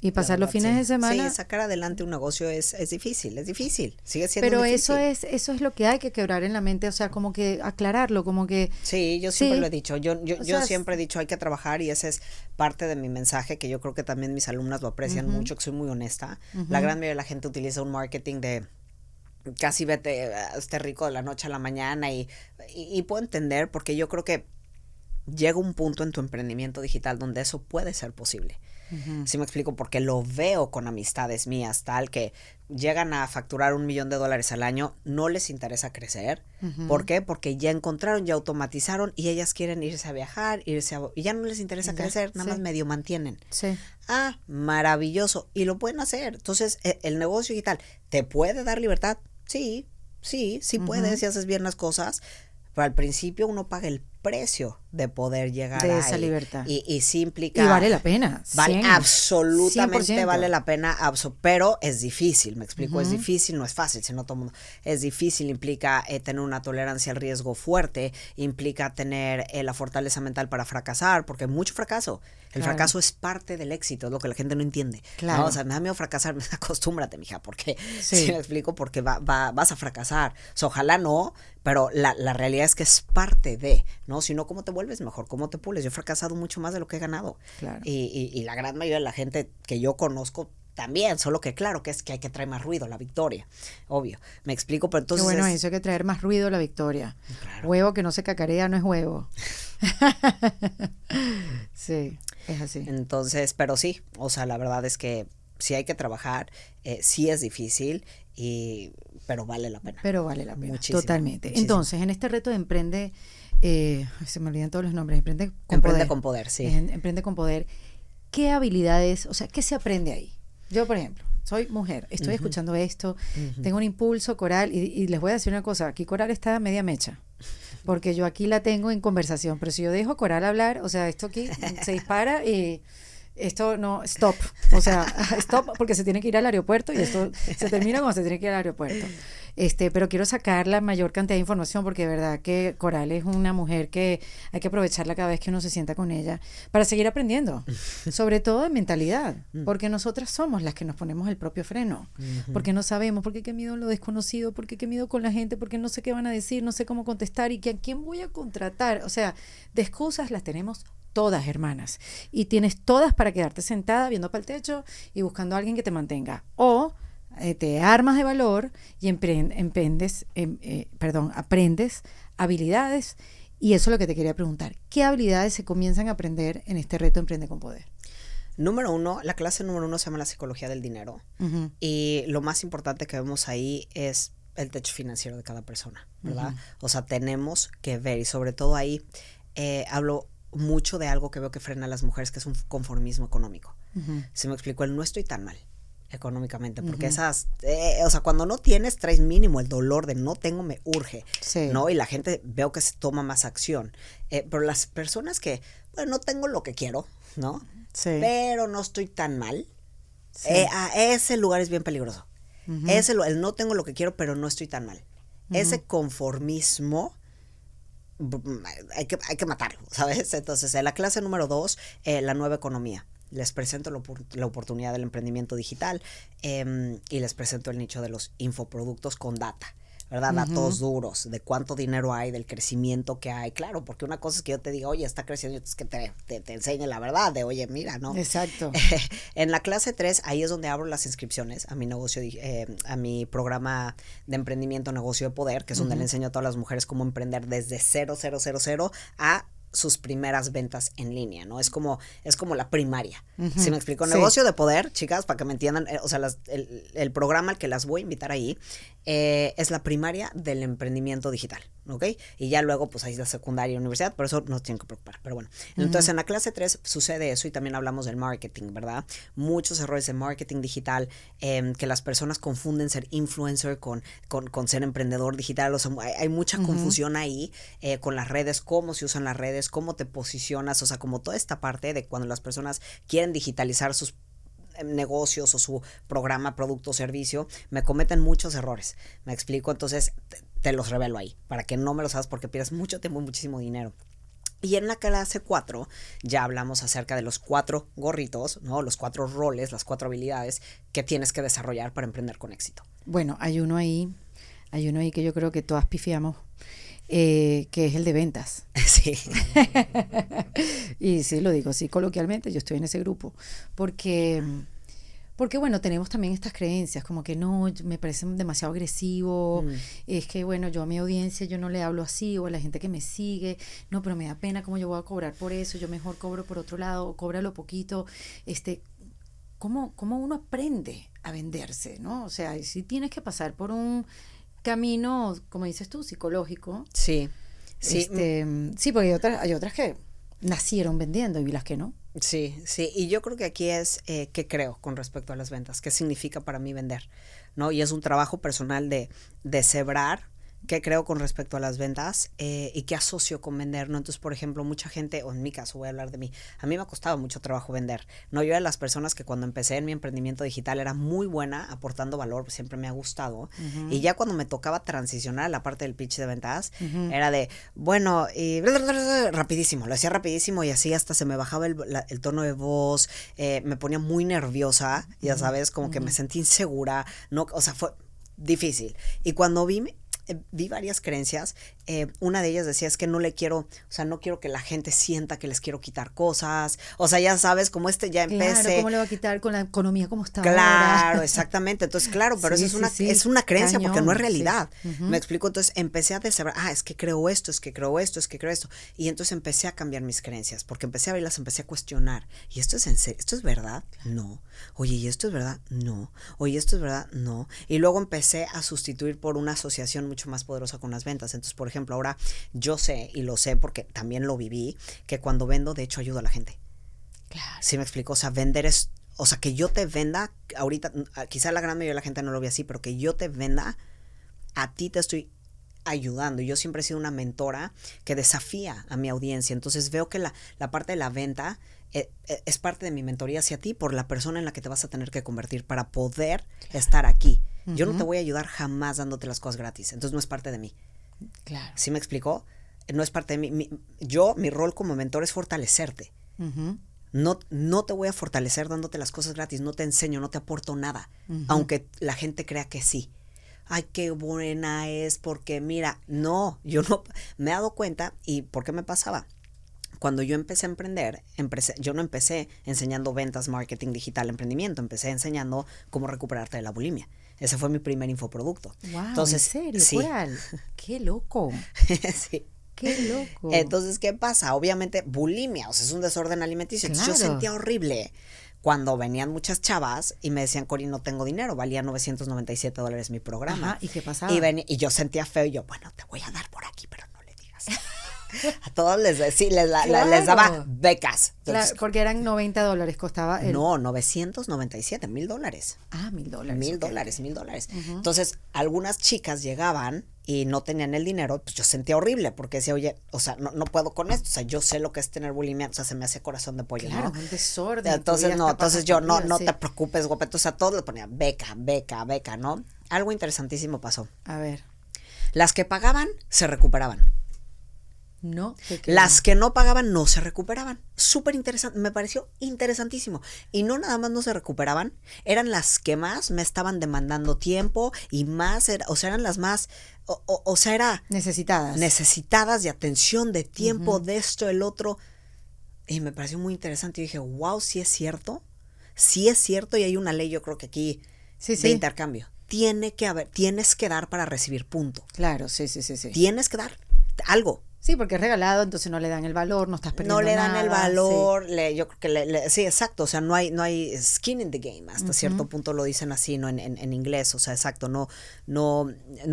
Y pasar los fines de semana. Sí, sacar adelante un negocio es difícil, sigue siendo pero difícil. eso es lo que hay que quebrar en la mente, o sea, como que aclararlo, como que... Sí, yo siempre lo he dicho, yo siempre he dicho hay que trabajar y ese es parte de mi mensaje que yo creo que también mis alumnas lo aprecian mucho, que soy muy honesta. La gran mayoría de la gente utiliza un marketing de casi vete, esté rico de la noche a la mañana y puedo entender porque yo creo que llega un punto en tu emprendimiento digital donde eso puede ser posible. ¿Sí me explico? Porque lo veo con amistades mías, tal que llegan a facturar $1 millón al año, no les interesa crecer. ¿Por qué? Porque ya encontraron, ya automatizaron y ellas quieren irse a viajar, y ya no les interesa crecer, nada más medio mantienen. Sí. Ah, maravilloso. Y lo pueden hacer. Entonces, el negocio digital, ¿te puede dar libertad? Sí puedes si haces bien las cosas. Pero al principio uno paga el precio de poder llegar de a esa libertad. Y sí implica... Y vale la pena. Absolutamente 100%. vale la pena, pero es difícil, me explico, es difícil, no es fácil, sino todo el mundo. Es difícil, implica tener una tolerancia al riesgo fuerte, implica tener la fortaleza mental para fracasar, porque hay mucho fracaso. El fracaso es parte del éxito, es lo que la gente no entiende. Claro. ¿No? O sea, me da miedo fracasar, acostúmbrate, mija, porque, ¿sí me explico? Porque vas a fracasar. O sea, ojalá no, pero la realidad es que es parte de, ¿no? Si no, ¿cómo te vuelves mejor? ¿Cómo te pules? Yo he fracasado mucho más de lo que he ganado. Claro. Y la gran mayoría de la gente que yo conozco también, solo que claro, que es que hay que traer más ruido la victoria, obvio. Me explico, pero entonces... Qué bueno, eso hay que traer más ruido a la victoria. Claro. Huevo que no se cacarea no es huevo. Sí, es así. Entonces, pero sí, o sea, la verdad es que sí hay que trabajar, sí es difícil, pero vale la pena. Pero vale la pena, muchísimo, totalmente. muchísimo. Entonces, en este reto de Emprende, se me olvidan todos los nombres, Emprende con Poder, sí. Emprende con Poder. ¿Qué habilidades, o sea, qué se aprende ahí? Yo, por ejemplo, soy mujer, estoy escuchando esto, tengo un impulso, Coral, y les voy a decir una cosa, aquí Coral está a media mecha, porque yo aquí la tengo en conversación, pero si yo dejo Coral hablar, o sea, esto aquí se dispara y esto no, stop, o sea, stop, porque se tiene que ir al aeropuerto y esto se termina cuando se tiene que ir al aeropuerto. Pero quiero sacar la mayor cantidad de información porque de verdad que Coral es una mujer que hay que aprovecharla cada vez que uno se sienta con ella para seguir aprendiendo, sobre todo de mentalidad, porque nosotras somos las que nos ponemos el propio freno, porque no sabemos, porque qué miedo lo desconocido, porque qué miedo con la gente, porque no sé qué van a decir, no sé cómo contestar y que a quién voy a contratar, o sea, de excusas las tenemos todas, hermanas, y tienes todas para quedarte sentada viendo para el techo y buscando a alguien que te mantenga, o te armas de valor y aprendes habilidades, y eso es lo que te quería preguntar, ¿qué habilidades se comienzan a aprender en este reto Emprende con Poder? Número 1, la clase número 1 se llama la psicología del dinero, y lo más importante que vemos ahí es el techo financiero de cada persona, ¿verdad? O sea, tenemos que ver, y sobre todo ahí hablo mucho de algo que veo que frena a las mujeres, que es un conformismo económico. Se me explicó, el no estoy tan mal económicamente, porque esas, o sea, cuando no tienes, traes mínimo el dolor de no tengo, me urge, sí, ¿no? Y la gente veo que se toma más acción, pero las personas que, bueno, no tengo lo que quiero, ¿no? Sí. Pero no estoy tan mal, Sí. Ese lugar es bien peligroso. El no tengo lo que quiero, pero no estoy tan mal. Ese conformismo hay que matarlo, ¿sabes? Entonces, en la clase número 2, la nueva economía. Les presento la oportunidad del emprendimiento digital, y les presento el nicho de los infoproductos con data, ¿verdad? Datos duros de cuánto dinero hay, del crecimiento que hay. Claro, porque una cosa es que yo te diga, oye, está creciendo, y otra es que te enseñe la verdad de, oye, mira, ¿no? Exacto. En la clase 3, ahí es donde abro las inscripciones a mi negocio, a mi programa de emprendimiento Negocio de Poder, que es donde le enseño a todas las mujeres cómo emprender desde 0 a sus primeras ventas en línea, ¿no? Es como la primaria. ¿Sí me explico? Sí. Negocio de Poder, chicas, para que me entiendan, o sea, el programa al que las voy a invitar ahí es la primaria del emprendimiento digital, ¿ok? Y ya luego, pues ahí es la secundaria y universidad, por eso no tienen que preocupar, pero bueno. Entonces, en la clase 3 sucede eso, y también hablamos del marketing, ¿verdad? Muchos errores de marketing digital, que las personas confunden ser influencer con ser emprendedor digital, o sea, hay mucha confusión ahí, con las redes, cómo se usan las redes, cómo te posicionas, o sea, como toda esta parte de cuando las personas quieren digitalizar sus negocios o su programa, producto o servicio, me cometen muchos errores. ¿Me explico? Entonces te los revelo ahí, para que no me los hagas, porque pierdes mucho tiempo y muchísimo dinero. Y en la clase 4 ya hablamos acerca de los 4 gorritos, ¿no? Los 4 roles, las 4 habilidades que tienes que desarrollar para emprender con éxito. Bueno, hay uno ahí que yo creo que todas pifiamos, que es el de ventas. Sí. Y sí, lo digo así coloquialmente, yo estoy en ese grupo, porque bueno, tenemos también estas creencias, como que no, me parece demasiado agresivo, es que bueno, yo a mi audiencia yo no le hablo así, o a la gente que me sigue, no, pero me da pena cómo yo voy a cobrar por eso, yo mejor cobro por otro lado, o cóbralo poquito, ¿cómo uno aprende a venderse, ¿no? O sea, si tienes que pasar por un camino, como dices tú, psicológico. Sí. Sí. Sí, porque hay otras que nacieron vendiendo y las que no. Sí, sí, y yo creo que aquí es qué creo con respecto a las ventas, qué significa para mí vender, ¿no? Y es un trabajo personal de deshebrar qué creo con respecto a las ventas, y qué asocio con vender, ¿no? Entonces, por ejemplo, mucha gente, o en mi caso voy a hablar de mí, a mí me ha costado mucho trabajo vender, ¿no? Yo era de las personas que cuando empecé en mi emprendimiento digital era muy buena aportando valor, siempre me ha gustado, y ya cuando me tocaba transicionar a la parte del pitch de ventas, era de, bueno, y rapidísimo, lo hacía rapidísimo, y así hasta se me bajaba el tono de voz, me ponía muy nerviosa, ya sabes, como que me sentí insegura, no, o sea, fue difícil, y cuando vi varias creencias una de ellas decía, es que no le quiero, o sea, no quiero que la gente sienta que les quiero quitar cosas. O sea, ya sabes, como ya empecé. Claro, ¿cómo le va a quitar con la economía como está Claro, ahora? exactamente. Entonces, claro, pero Sí, eso sí, es una creencia cañón, porque no es realidad. sí. Me explico. Entonces empecé a descubrir, es que creo esto, es que creo esto, es que creo esto. Y entonces empecé a cambiar mis creencias porque empecé a verlas, empecé a cuestionar. ¿Y esto es en serio? ¿Esto es verdad? No. Oye, ¿y esto es verdad? No. Oye, ¿esto es verdad? No. Y luego empecé a sustituir por una asociación mucho más poderosa con las ventas. Entonces, por ejemplo, ahora yo sé, y lo sé porque también lo viví, que cuando vendo, de hecho, ayudo a la gente. Claro. ¿Sí me explico? O sea, vender es, o sea, que yo te venda, ahorita, quizá la gran mayoría de la gente no lo ve así, pero que yo te venda, a ti te estoy ayudando. Yo siempre he sido una mentora que desafía a mi audiencia. Entonces veo que la parte de la venta es parte de mi mentoría hacia ti por la persona en la que te vas a tener que convertir para poder estar aquí. Yo no te voy a ayudar jamás dándote las cosas gratis. Entonces no es parte de mí. Claro. ¿Sí me explicó? No es parte de mí. Mi rol como mentor es fortalecerte. No te voy a fortalecer dándote las cosas gratis. No te enseño, no te aporto nada. Aunque la gente crea que sí. Ay, qué buena es, porque mira, no, yo no, me he dado cuenta, y ¿por qué me pasaba? Cuando yo empecé a emprender, yo no empecé enseñando ventas, marketing digital, emprendimiento, empecé enseñando cómo recuperarte de la bulimia. Ese fue mi primer infoproducto. Wow, Entonces, ¿en serio? Sí. Coral? ¡Qué loco! Sí. ¡Qué loco! Entonces, ¿qué pasa? Obviamente, bulimia, o sea, es un desorden alimenticio. Claro. Entonces, yo sentía horrible cuando venían muchas chavas y me decían, Cori, no tengo dinero, valía $997 mi programa. Ajá, ¿y qué pasaba? Y yo sentía feo y yo, bueno, te voy a dar por aquí, pero no le digas. A todos les daba becas. Entonces, claro, porque eran $90 costaba el... No, 997, $1,000. Ah, $1,000. $1,000. Entonces, algunas chicas llegaban y no tenían el dinero, pues yo sentía horrible porque decía, oye, o sea, no puedo con esto, o sea, yo sé lo que es tener bulimia, o sea, se me hace corazón de pollo, Claro, ¿no? un desorden. Entonces, yo, no sí. te preocupes, guapeta, o sea, todos le ponían beca, ¿no? Algo interesantísimo pasó. A ver. Las que pagaban, se recuperaban. No. Las que no pagaban no se recuperaban. Súper interesante, me pareció interesantísimo. Y no nada más no se recuperaban, eran las que más me estaban demandando tiempo y más, o sea, eran las más, o sea, era... Necesitadas de atención, de tiempo, de esto, el otro. Y me pareció muy interesante. Y dije, wow, sí es cierto y hay una ley, yo creo que aquí, de intercambio. Tienes que dar para recibir, punto. Claro, sí. Tienes que dar algo. Sí, porque es regalado, entonces no le dan el valor, no estás perdiendo nada. No le dan el valor, sí. Yo creo que sí, exacto, o sea, no hay skin in the game, hasta cierto punto lo dicen así, ¿no? En inglés, o sea, exacto, no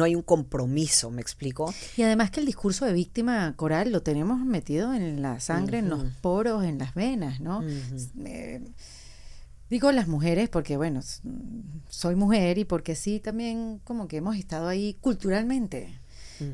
hay un compromiso, ¿me explico? Y además que el discurso de víctima, Coral, lo tenemos metido en la sangre, en los poros, en las venas, ¿no? Digo las mujeres porque, bueno, soy mujer y porque sí, también como que hemos estado ahí culturalmente.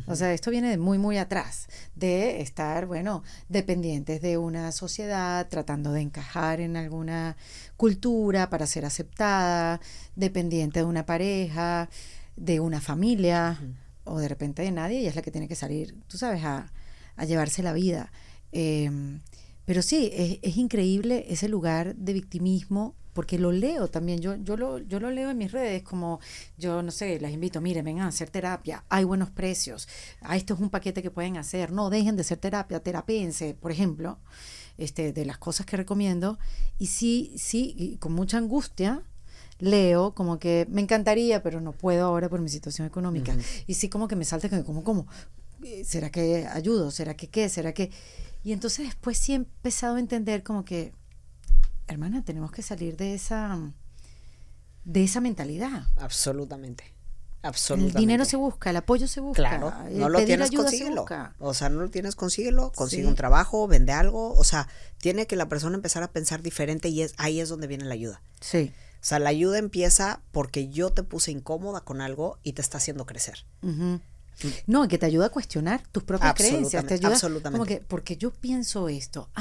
O sea, esto viene de muy, muy atrás, de estar, bueno, dependientes de una sociedad, tratando de encajar en alguna cultura para ser aceptada, dependiente de una pareja, de una familia, o de repente de nadie, y es la que tiene que salir, tú sabes, a llevarse la vida. Pero sí, es increíble ese lugar de victimismo, porque lo leo también, yo lo leo en mis redes, como yo, no sé, les invito, miren, vengan a hacer terapia, hay buenos precios, esto es un paquete que pueden hacer, no dejen de hacer terapia, terapéense, por ejemplo, de las cosas que recomiendo, y sí, y con mucha angustia, leo como que me encantaría, pero no puedo ahora por mi situación económica, y sí como que me salta como, ¿será que ayudo? ¿Será que qué? ¿Será que...? Y entonces después sí he empezado a entender como que, hermana, tenemos que salir de esa mentalidad. Absolutamente. El dinero se busca, el apoyo se busca. Claro, no lo tienes, consíguelo. O sea, no lo tienes, consíguelo, consigue un trabajo, vende algo. O sea, tiene que la persona empezar a pensar diferente y ahí es donde viene la ayuda. Sí. O sea, la ayuda empieza porque yo te puse incómoda con algo y te está haciendo crecer. No, que te ayuda a cuestionar tus propias creencias, te ayuda absolutamente. Como que, porque yo pienso esto,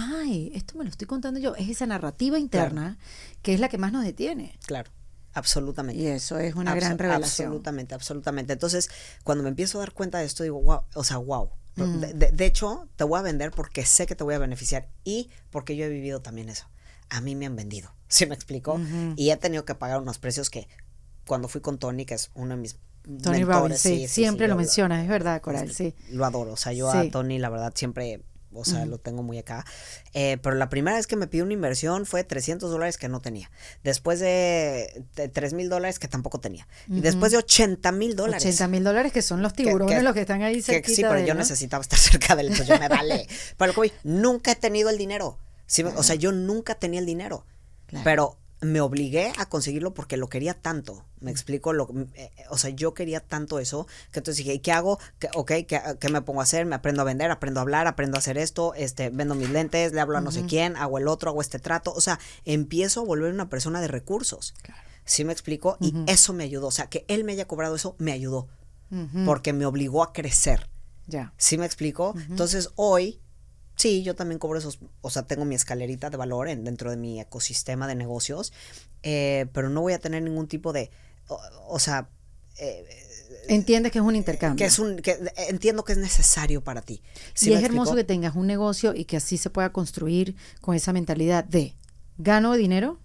esto me lo estoy contando yo, es esa narrativa interna que es la que más nos detiene. Claro, absolutamente. Y eso es una gran revelación. Absolutamente. Entonces, cuando me empiezo a dar cuenta de esto, digo, wow, o sea, wow. De hecho, te voy a vender porque sé que te voy a beneficiar y porque yo he vivido también eso. A mí me han vendido, ¿sí me explico? Y he tenido que pagar unos precios que cuando fui con Tony, que es uno de mis Tony mentores, Robbins, sí, siempre lo mencionas, es verdad, Coral, sí. Lo adoro, o sea, yo a Tony, la verdad, siempre, o sea, lo tengo muy acá. Pero la primera vez que me pidió una inversión fue $300 que no tenía. Después de $3,000 que tampoco tenía. Y después de $80,000. $80,000 que son los tiburones los que están ahí cerquita sí, pero de él, yo ¿no? necesitaba estar cerca de él, entonces yo me vale. Pero nunca he tenido el dinero. Sí, o sea, yo nunca tenía el dinero. Claro. Pero me obligué a conseguirlo porque lo quería tanto. Me explico, o sea, yo quería tanto eso que entonces dije, ¿qué hago? ¿Qué me pongo a hacer? Me aprendo a vender, aprendo a hablar, aprendo a hacer esto, vendo mis lentes, le hablo a no sé quién, hago el otro, hago este trato. O sea, empiezo a volver una persona de recursos. Claro. ¿Sí me explico? Y eso me ayudó. O sea, que él me haya cobrado eso me ayudó. Porque me obligó a crecer. Ya. ¿Sí me explico? Entonces, hoy sí, yo también cobro esos, o sea, tengo mi escalerita de valor dentro de mi ecosistema de negocios, pero no voy a tener ningún tipo de, o sea... Entiendes que es un intercambio. Entiendo que es necesario para ti. ¿Sí y es hermoso que tengas un negocio y que así se pueda construir con esa mentalidad de gano dinero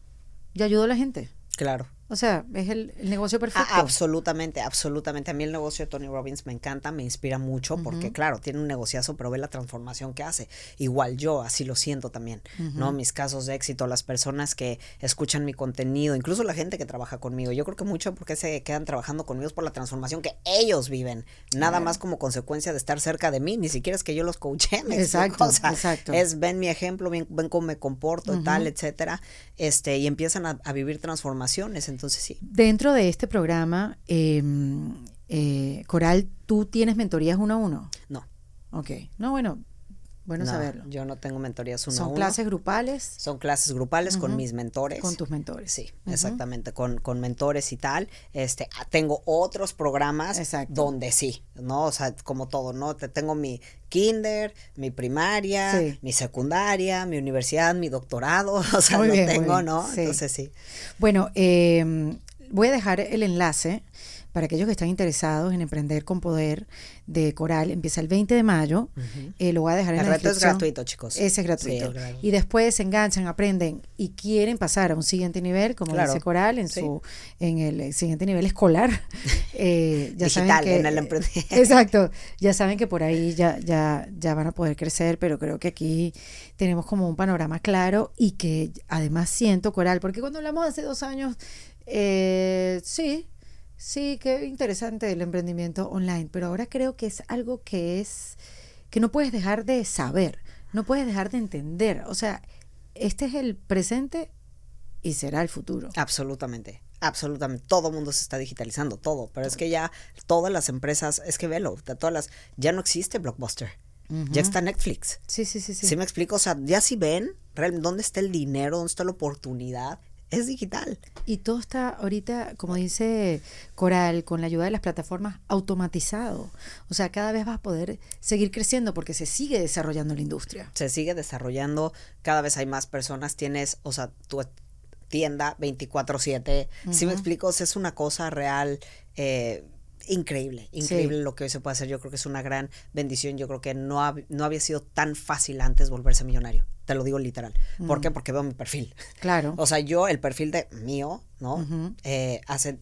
y ayudo a la gente. Claro. O sea, es el negocio perfecto. Absolutamente, absolutamente. A mí el negocio de Tony Robbins me encanta, me inspira mucho porque, claro, tiene un negociazo, pero ve la transformación que hace. Igual yo, así lo siento también, ¿no? Mis casos de éxito, las personas que escuchan mi contenido, incluso la gente que trabaja conmigo. Yo creo que mucho porque se quedan trabajando conmigo es por la transformación que ellos viven. Nada más como consecuencia de estar cerca de mí, ni siquiera es que yo los coaché. Exacto, o sea, exacto. ven mi ejemplo, ven cómo me comporto y tal, etcétera, y empiezan a vivir transformaciones. Entonces sí. Dentro de este programa, Coral, ¿tú tienes mentorías 1-a-1? No. Ok. No, bueno saberlo. Yo no tengo mentorías 1-a-1. ¿Son clases grupales? Son clases grupales con mis mentores. Con tus mentores. Sí, exactamente, con mentores y tal. Tengo otros programas donde sí, ¿no? O sea, como todo, ¿no? Tengo mi kinder, mi primaria, mi secundaria, mi universidad, mi doctorado, o sea, lo tengo, ¿no? Sí. Entonces sí. Bueno, voy a dejar el enlace para aquellos que están interesados en emprender con poder de Coral. Empieza el 20 de mayo. Lo voy a dejar en la descripción. El reto es gratuito, chicos. Ese es gratuito. Sí, y después se enganchan, aprenden y quieren pasar a un siguiente nivel, como dice Coral, en el siguiente nivel escolar. Ya digital, saben que, en el emprendimiento. Exacto. Ya saben que por ahí ya van a poder crecer, pero creo que aquí tenemos como un panorama claro y que además siento, Coral, porque cuando hablamos hace 2 años, sí, qué interesante el emprendimiento online, pero ahora creo que es algo que no puedes dejar de saber, no puedes dejar de entender. O sea, este es el presente y será el futuro. Absolutamente. Absolutamente, todo el mundo se está digitalizando, todo, pero es que ya todas las empresas, es que velo, ya no existe Blockbuster. Ya está Netflix. Sí. ¿Sí me explico? O sea, ya si ven dónde está el dinero, dónde está la oportunidad, es digital. Y todo está ahorita, como dice Coral, con la ayuda de las plataformas, automatizado. O sea, cada vez vas a poder seguir creciendo porque se sigue desarrollando la industria. Se sigue desarrollando, cada vez hay más personas, tienes, o sea, tu tienda 24/7. ¿Sí me explico? O sea, es una cosa real, increíble lo que hoy se puede hacer. Yo creo que es una gran bendición. Yo creo que no había sido tan fácil antes volverse millonario. Te lo digo literal. ¿Por qué? Porque veo mi perfil. Claro. O sea, yo, el perfil mío, ¿no? Hace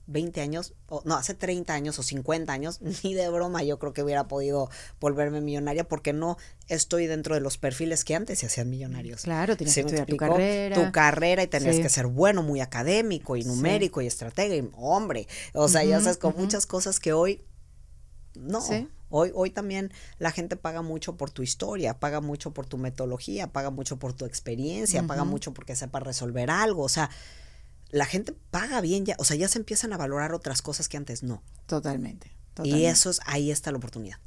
20 años, hace 30 años o 50 años, ni de broma yo creo que hubiera podido volverme millonaria porque no estoy dentro de los perfiles que antes se hacían millonarios. Claro, tienes que estudiar tu carrera y tenías que ser bueno, muy académico y numérico y estratega y hombre, o sea, ya sabes, con muchas cosas que hoy no. Sí. Hoy también la gente paga mucho por tu historia, paga mucho por tu metodología, paga mucho por tu experiencia, paga mucho porque sepas resolver algo, o sea, la gente paga bien ya, o sea, ya se empiezan a valorar otras cosas que antes no. Totalmente. Y ahí está la oportunidad.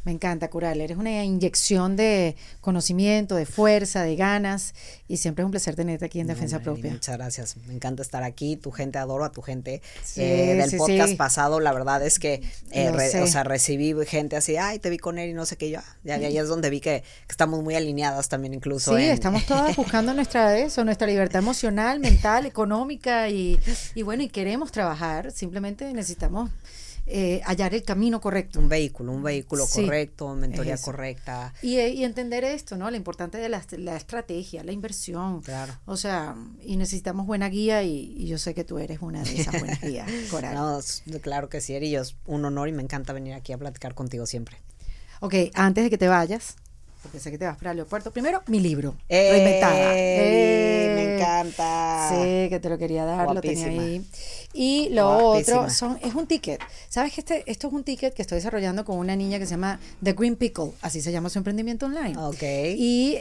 Me encanta, Coral. Eres una inyección de conocimiento, de fuerza, de ganas y siempre es un placer tenerte aquí en Defensa Propia. Muchas gracias. Me encanta estar aquí. Tu gente, adoro a tu gente. Del podcast pasado, la verdad es que o sea, recibí gente así, ay, te vi con él y no sé qué. Ya es donde vi que estamos muy alineadas también incluso. Sí, estamos todas buscando nuestra libertad emocional, mental, económica y bueno, y queremos trabajar. Simplemente necesitamos hallar el camino correcto. Un vehículo Sí, correcto, mentoría eso. correcta. Y entender esto, ¿no? Lo importante de la estrategia, la inversión. Claro. O sea, y necesitamos buena guía y yo sé que tú eres una de esas buenas guías, Coral. No, claro que sí, Eri, es un honor y me encanta venir aquí a platicar contigo siempre. Ok, antes de que te vayas, porque sé que te vas para el aeropuerto, primero mi libro, Reinventada. Me encanta. Sí, que te lo quería dar, Guapísima. lo tenía ahí. Y lo Guapísima. otro es un ticket. ¿Sabes que esto es un ticket que estoy desarrollando con una niña que se llama The Green Pickle, así se llama su emprendimiento online? Ok. Y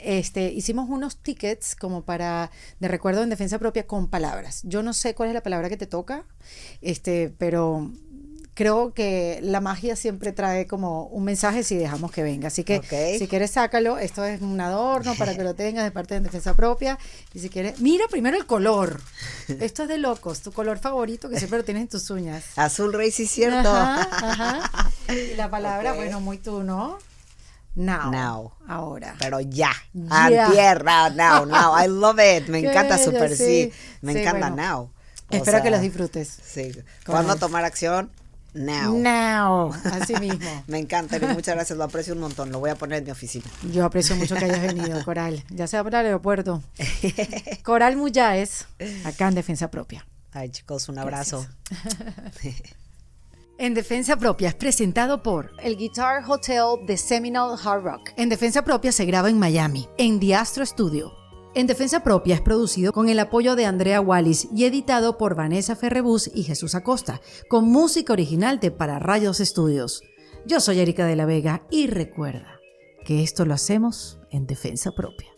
hicimos unos tickets como de recuerdo en defensa propia con palabras. Yo no sé cuál es la palabra que te toca, pero creo que la magia siempre trae como un mensaje si dejamos que venga. Así que Ok. si quieres sácalo. Esto es un adorno para que lo tengas de parte de defensa propia. Y si quieres, mira primero el color. Esto es de locos. Tu color favorito que siempre lo tienes en tus uñas. Azul Rey, sí, cierto. Ajá. Y la palabra, Ok. bueno, muy tú, ¿no? Now. Now. Ahora. Pero ya. Ya. Antier, now. I love it. Me Qué encanta bello, súper, sí. Me Sí, encanta bueno. now. O Espero sea, que los disfrutes. Sí. ¿Cuándo tomar acción? Now. Now. Así mismo. Me encanta, Eri, muchas gracias, lo aprecio un montón. Lo voy a poner en mi oficina. Yo aprecio mucho que hayas venido, Coral. Ya sea para el aeropuerto. Coral Muyáez, acá en Defensa Propia. Ay, chicos, un abrazo. En Defensa Propia es presentado por el Guitar Hotel de Seminole Hard Rock. En Defensa Propia se graba en Miami, en The Astro Studio. En Defensa Propia es producido con el apoyo de Andrea Wallis y editado por Vanessa Ferrebus y Jesús Acosta, con música original de Para Rayos Studios. Yo soy Erika de la Vega y recuerda que esto lo hacemos en Defensa Propia.